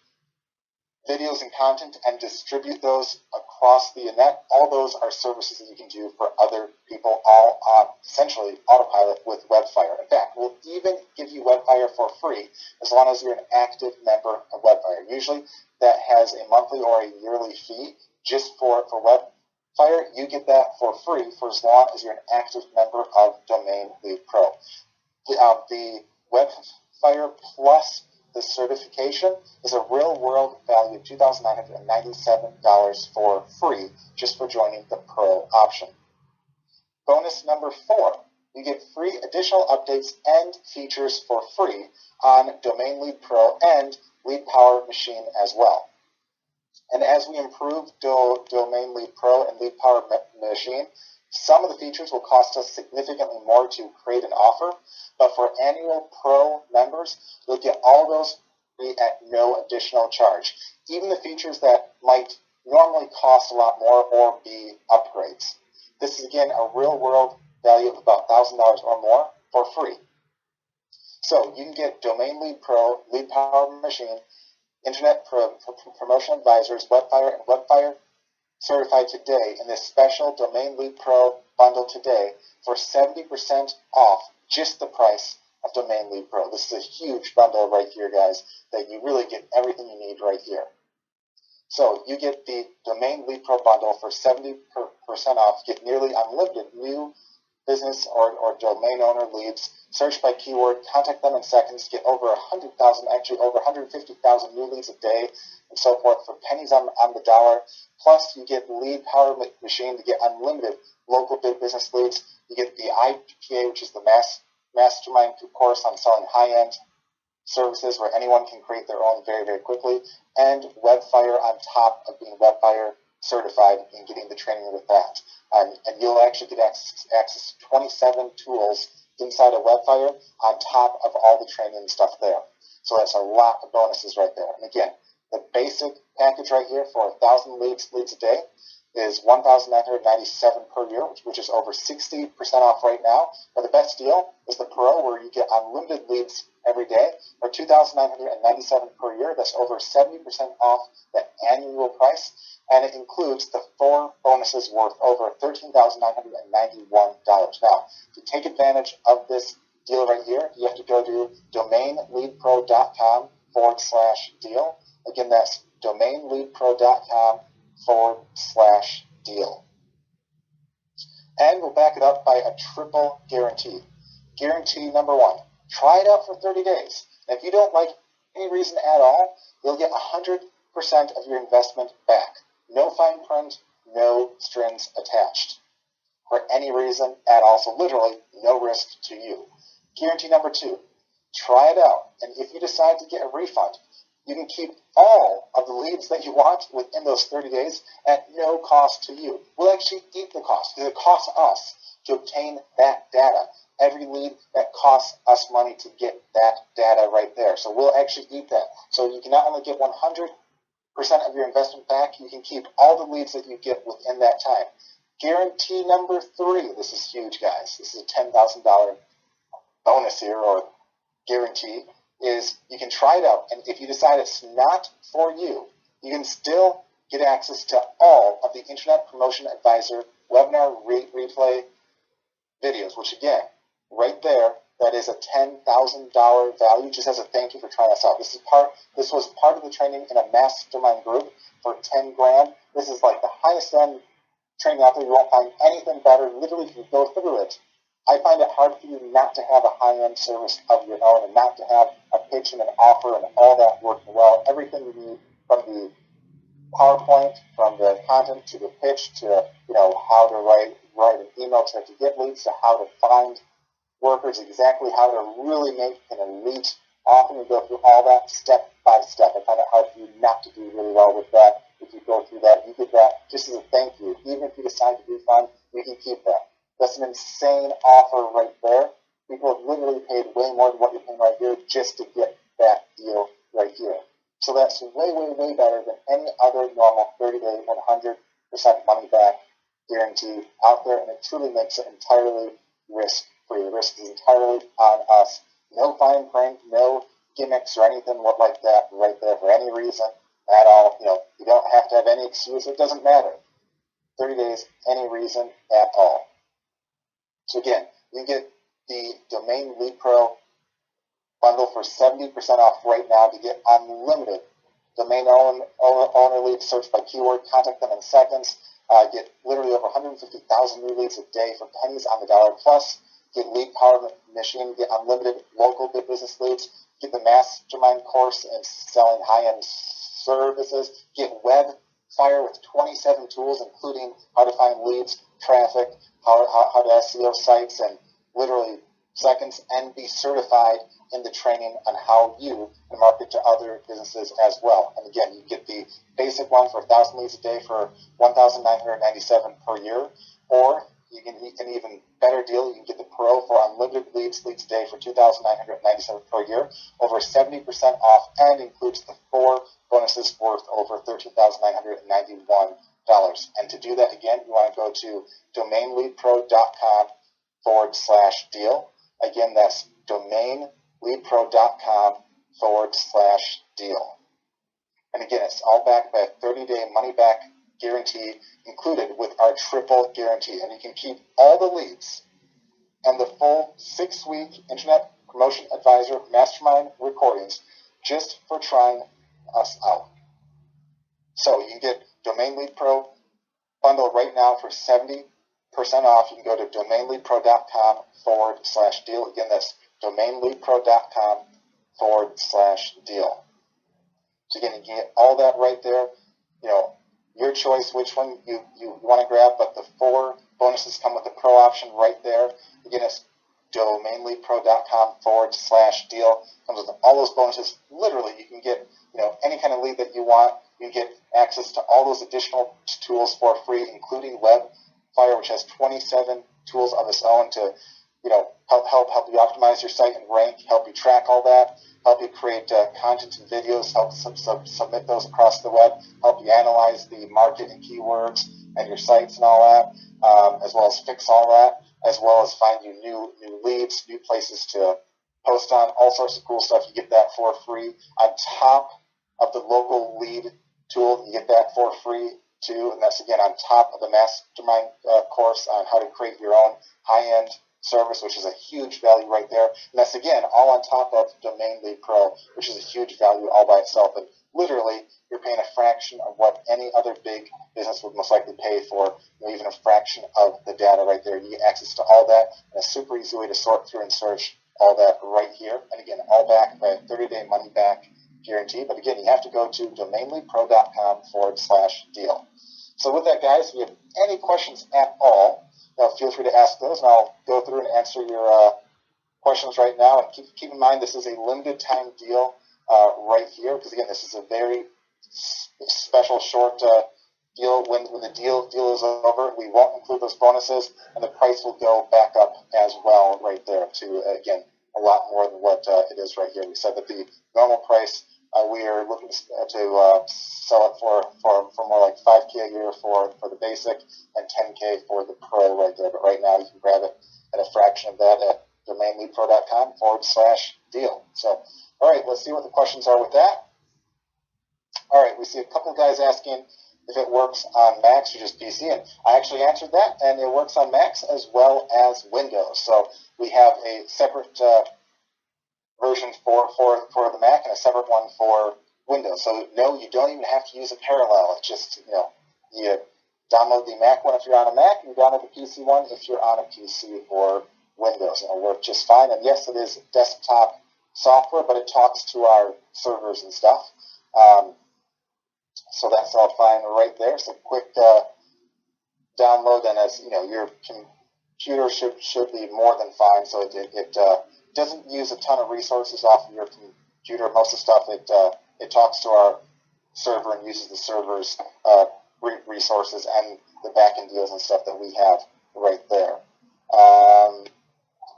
videos and content and distribute those across the net. All those are services that you can do for other people, all on essentially autopilot with WebFire. In fact, we'll even give you WebFire for free as long as you're an active member of WebFire. Usually that has a monthly or a yearly fee. Just for WebFire, you get that for free for as long as you're an active member of Domain Lead Pro. The WebFire Plus, the certification, is a real-world value of $2,997 for free just for joining the Pro option. Bonus number 4, you get free additional updates and features for free on Domain Lead Pro and Lead Power Machine as well. And as we improve Domain Lead Pro and Lead Power Machine, some of the features will cost us significantly more to create an offer, but for annual Pro members, you'll get all those free at no additional charge. Even the features that might normally cost a lot more or be upgrades. This is, again, a real-world value of about $1,000 or more for free. So you can get Domain Lead Pro, Lead Power Machine, Internet Promotion Advisors, WebFire, and WebFire certified today in this special Domain Lead Pro bundle today for 70% off just the price of Domain Lead Pro. This is a huge bundle right here, guys, that you really get everything you need right here. So you get the Domain Lead Pro bundle for 70% off, get nearly unlimited new business or domain owner leads, search by keyword, contact them in seconds, get over 100,000, actually over 150,000 new leads a day, and so forth for pennies on the dollar. Plus, you get Lead Power Machine to get unlimited local big business leads. You get the IPA, which is the mastermind course on selling high-end services where anyone can create their own very, very quickly, and WebFire on top of being WebFire certified and getting the training with that. And you'll actually get access to 27 tools inside of WebFire on top of all the training and stuff there. So that's a lot of bonuses right there. And again, the basic package right here for 1,000 leads a day is $1,997 per year, which is over 60% off right now. But the best deal is the Pro, where you get unlimited leads every day for $2,997 per year. That's over 70% off the annual price, and it includes the 4 bonuses worth over $13,991. Now, to take advantage of this deal right here, you have to go to domainleadpro.com/deal. Again, that's domainleadpro.com/deal. And we'll back it up by a triple guarantee. Guarantee number 1, try it out for 30 days. And if you don't like any reason at all, you'll get 100% of your investment back. No fine print, no strings attached. For any reason at all, so literally no risk to you. Guarantee number 2, try it out, and if you decide to get a refund, you can keep all of the leads that you want within those 30 days at no cost to you. We'll actually eat the cost, because it costs us to obtain that data. Every lead, that costs us money to get that data right there. So we'll actually eat that. So you can not only get 100% of your investment back, you can keep all the leads that you get within that time. Guarantee number 3, this is huge, guys. This is a $10,000 bonus here, or guarantee, is you can try it out, and if you decide it's not for you, you can still get access to all of the Internet Promotion Advisor webinar replay videos, which again, right there, that is a $10,000 value just as a thank you for trying us out. This was part of the training in a mastermind group for 10 grand. This is like the highest end training out there. You won't find anything better. Literally, if you go through it, I find it hard for you not to have a high-end service of your own and not to have a pitch and an offer and all that working well. Everything you need, from the PowerPoint, from the content to the pitch to how to write an email to get leads, to how to find workers, exactly how to really make an elite offer. You go through all that step by step. I find it hard for you not to do really well with that. If you go through that, you get that just as a thank you. Even if you decide to refund, you can keep that. That's an insane offer right there. People have literally paid way more than what you're paying right here just to get that deal right here. So that's way, way, way better than any other normal 30-day, 100% money back guarantee out there, and it truly makes it entirely risk-free. The risk is entirely on us. No fine print, no gimmicks or anything like that right there for any reason at all. You don't have to have any excuse. It doesn't matter. 30 days, any reason at all. So again, you get the Domain Lead Pro bundle for 70% off right now to get unlimited domain owner leads searched by keyword. Contact them in seconds. Get literally over 150,000 new leads a day for pennies on the dollar. Plus, get Lead Power Machine. Get unlimited local big business leads. Get the Mastermind course in selling high-end services. Get Webfire with 27 tools, including how to find leads, traffic, how to SEO sites, and literally seconds, and be certified in the training on how you can market to other businesses as well. And again, you get the basic one for 1,000 leads a day for $1,997 per year, or you can an even better deal. You can get the Pro for unlimited leads a day for $2,997 per year, over 70% off, and includes the 4 bonuses worth over $13,991. And to do that, again, you want to go to domainleadpro.com/deal. Again, that's domainleadpro.com/deal. And again, it's all backed by a 30-day money-back guarantee included with our triple guarantee. And you can keep all the leads and the full 6-week Internet Promotion Advisor Mastermind recordings just for trying us out. So you can get Domain Lead Pro bundle right now for 70% off. You can go to domainleadpro.com/deal. Again, that's domainleadpro.com/deal. So again, you can get all that right there. Your choice which one you want to grab, but the 4 bonuses come with the Pro option right there. Again, it's domainleadpro.com/deal. Comes with all those bonuses. Literally, you can get any kind of lead that you want. You get access to all those additional tools for free, including Webfire, which has 27 tools of its own to help you optimize your site and rank, help you track all that, help you create content and videos, help submit those across the web, help you analyze the market and keywords and your sites and all that, as well as fix all that, as well as find you new leads, new places to post on, all sorts of cool stuff. You get that for free. On top of the local lead tool, you get that for free too, and that's again on top of the Mastermind course on how to create your own high-end service, which is a huge value right there. And that's again all on top of Domain Lead Pro, which is a huge value all by itself. And literally, you're paying a fraction of what any other big business would most likely pay for, even a fraction of the data right there. You get access to all that, and a super easy way to sort through and search all that right here. And again, all backed by a 30-day money-back guarantee. But again, you have to go to domainlypro.com/deal. So with that, guys, if you have any questions at all, feel free to ask those, and I'll go through and answer your questions right now. And keep in mind, this is a limited time deal right here, because again, this is a very special short deal. When the deal is over, we won't include those bonuses, and the price will go back up as well right there to, again, a lot more than what it is right here. We said that the normal price, we are looking to sell it for more like $5K a year for the basic and $10K for the pro right there. But right now you can grab it at a fraction of that at domainlypro.com/deal. So, all right, let's see what the questions are with that. All right, we see a couple of guys asking if it works on Macs or just PC, and I actually answered that, and it works on Macs as well as Windows. So we have a separate version for the Mac and a separate one for Windows. So no, you don't even have to use a parallel. It's just, you download the Mac one if you're on a Mac, and you download the PC one if you're on a PC or Windows, and it'll work just fine. And yes, it is desktop software, but it talks to our servers and stuff. So that's all fine right there. So quick download, and as your computer should be more than fine. So it doesn't use a ton of resources off of your computer. Most of the stuff it talks to our server and uses the server's resources and the backend deals and stuff that we have right there. All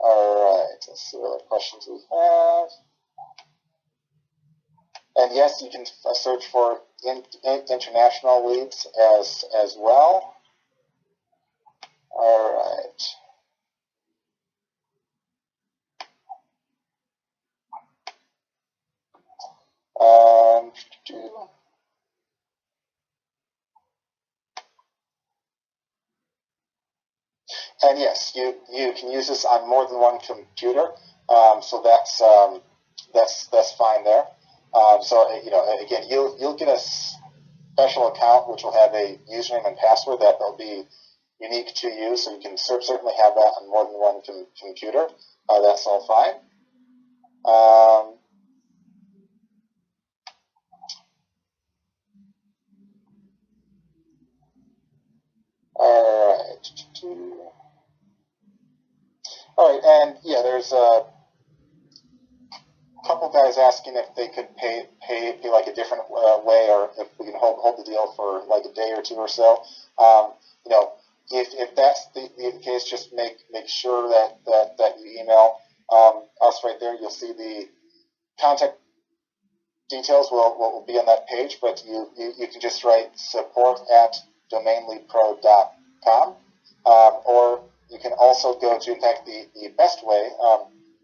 right, let's see what other questions we have. And yes, you can search for international leads as well. All right. And yes, you can use this on more than one computer, so that's fine there. So again, you'll get a special account which will have a username and password that will be unique to you, so you can certainly have that on more than one computer. That's all fine. All right, and yeah, there's a couple guys asking if they could pay like a different way, or if we can hold the deal for like a day or two or so. If that's the case, just make sure that you email us right there. You'll see the contact details will be on that page, but you can just write support@domainlypro.com, or you can also go to, in fact, the best way,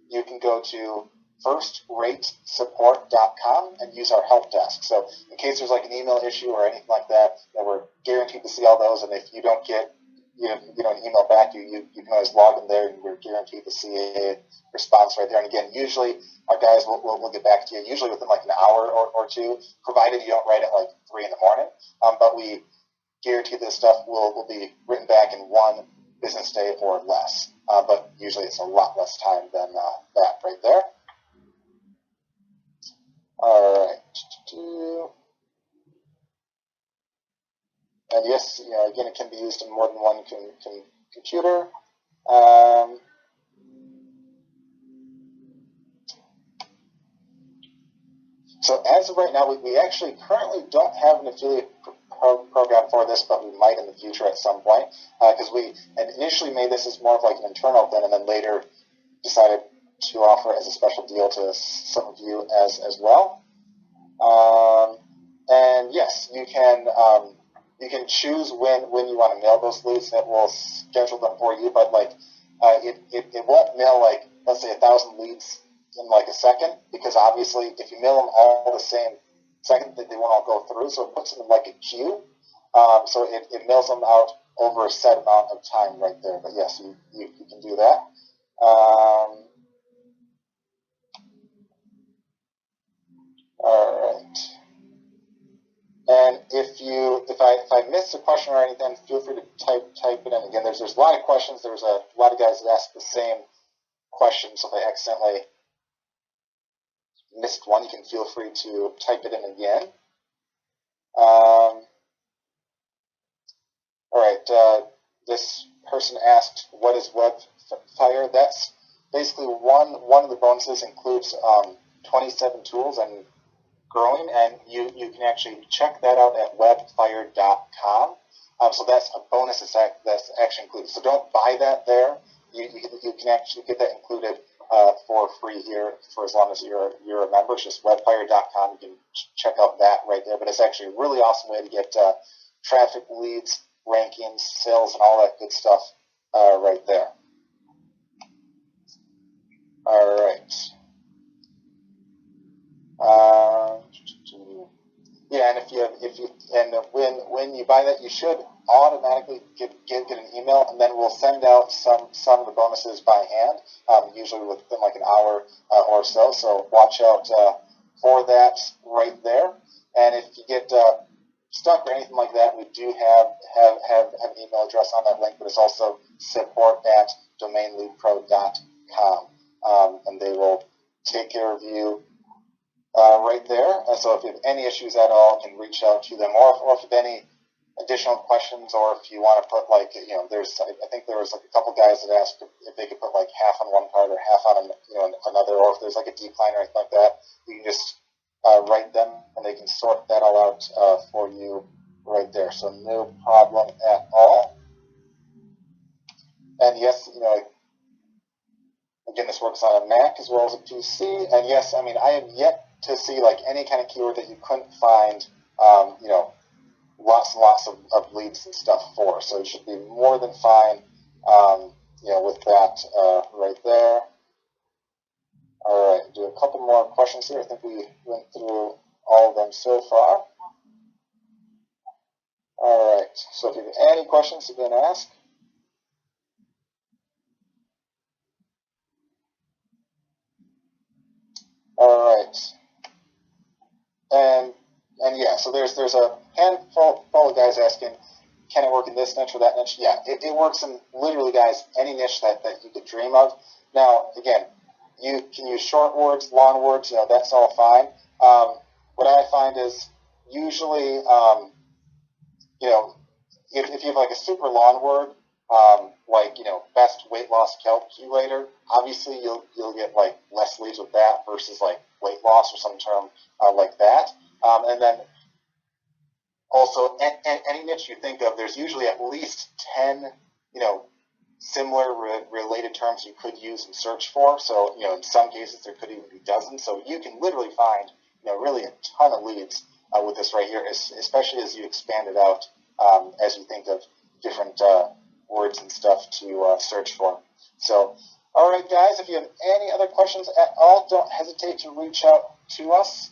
you can go to firstratesupport.com and use our help desk. So in case there's like an email issue or anything like that, we're guaranteed to see all those, and if you don't get an email back, you can always log in there, and you're guaranteed to see a response right there. And again, usually our guys will get back to you, usually within like an hour or two, provided you don't write at like 3 in the morning. But we guarantee this stuff will be written back in 1 business day or less. But usually it's a lot less time than that right there. All right. And yes, again, it can be used in more than one computer. So as of right now, we actually currently don't have an affiliate program for this, but we might in the future at some point, because we initially made this as more of like an internal thing, and then later decided to offer as a special deal to some of you as well. And yes, you can choose when you want to mail those leads, and it will schedule them for you. But like it won't mail like, let's say, 1,000 leads in like a second, because obviously if you mail them all the same second, they won't all go through. So it puts them in like a queue. So it mails them out over a set amount of time right there. But yes, you can do that. All right. And if I missed a question or anything, feel free to type it in. Again, there's a lot of questions. There's a lot of guys that ask the same question, so if I accidentally missed one, you can feel free to type it in again. All right, this person asked, what is WebFire? That's basically one of the bonuses includes 27 tools and growing, and you can actually check that out at webfire.com. So that's a bonus that's actually included. So don't buy that there. You can actually get that included for free here for as long as you're a member. It's just webfire.com. You can check out that right there. But it's actually a really awesome way to get traffic, leads, rankings, sales, and all that good stuff right there. All right. Yeah, and when you buy that, you should automatically get an email, and then we'll send out some of the bonuses by hand, usually within like an hour or so. So watch out for that right there. And if you get stuck or anything like that, we do have an email address on that link, but it's also support@domainleadpro.com, and they will take care of you right there. So if you have any issues at all, you can reach out to them, or if you have any additional questions, or if you want to put like, I think there was like a couple guys that asked if they could put like half on one card or half on another, or if there's like a decline or anything like that, you can just write them and they can sort that all out for you right there. So no problem at all. And yes, again, this works on a Mac as well as a PC. And yes, I mean, I have yet to see like any kind of keyword that you couldn't find, lots and lots of leads and stuff for. So you should be more than fine, with that right there. All right, do a couple more questions here. I think we went through all of them so far. All right, so if you have any questions, you can ask. All right, and yeah, so there's a handful of guys asking, can it work in this niche or that niche? Yeah, it works in literally, guys, any niche that you could dream of. Now, again, you can use short words, long words, that's all fine. What I find is usually, if you have like a super long word, like, best weight loss calculator, obviously you'll get like less leads with that versus like weight loss or some term like that. And then also, any niche you think of, there's usually at least 10, similar related terms you could use and search for. So, in some cases there could even be dozens. So you can literally find, really a ton of leads with this right here, especially as you expand it out, as you think of different words and stuff to search for. So, all right, guys, if you have any other questions at all, don't hesitate to reach out to us.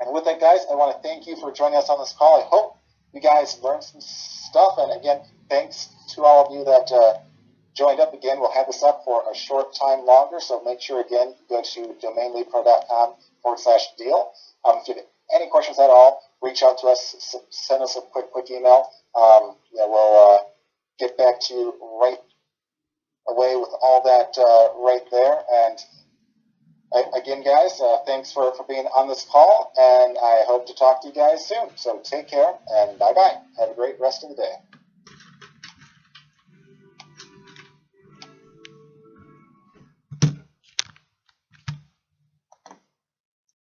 And with that, guys, I want to thank you for joining us on this call. I hope you guys learned some stuff. And again, thanks to all of you that joined up. Again, we'll have this up for a short time longer. So make sure, again, you go to domainleadpro.com/deal. If you have any questions at all, reach out to us, send us a quick email. We'll get back to you right away with all that right there. And again, guys, thanks for being on this call, and I hope to talk to you guys soon. So take care, and bye-bye. Have a great rest of the day.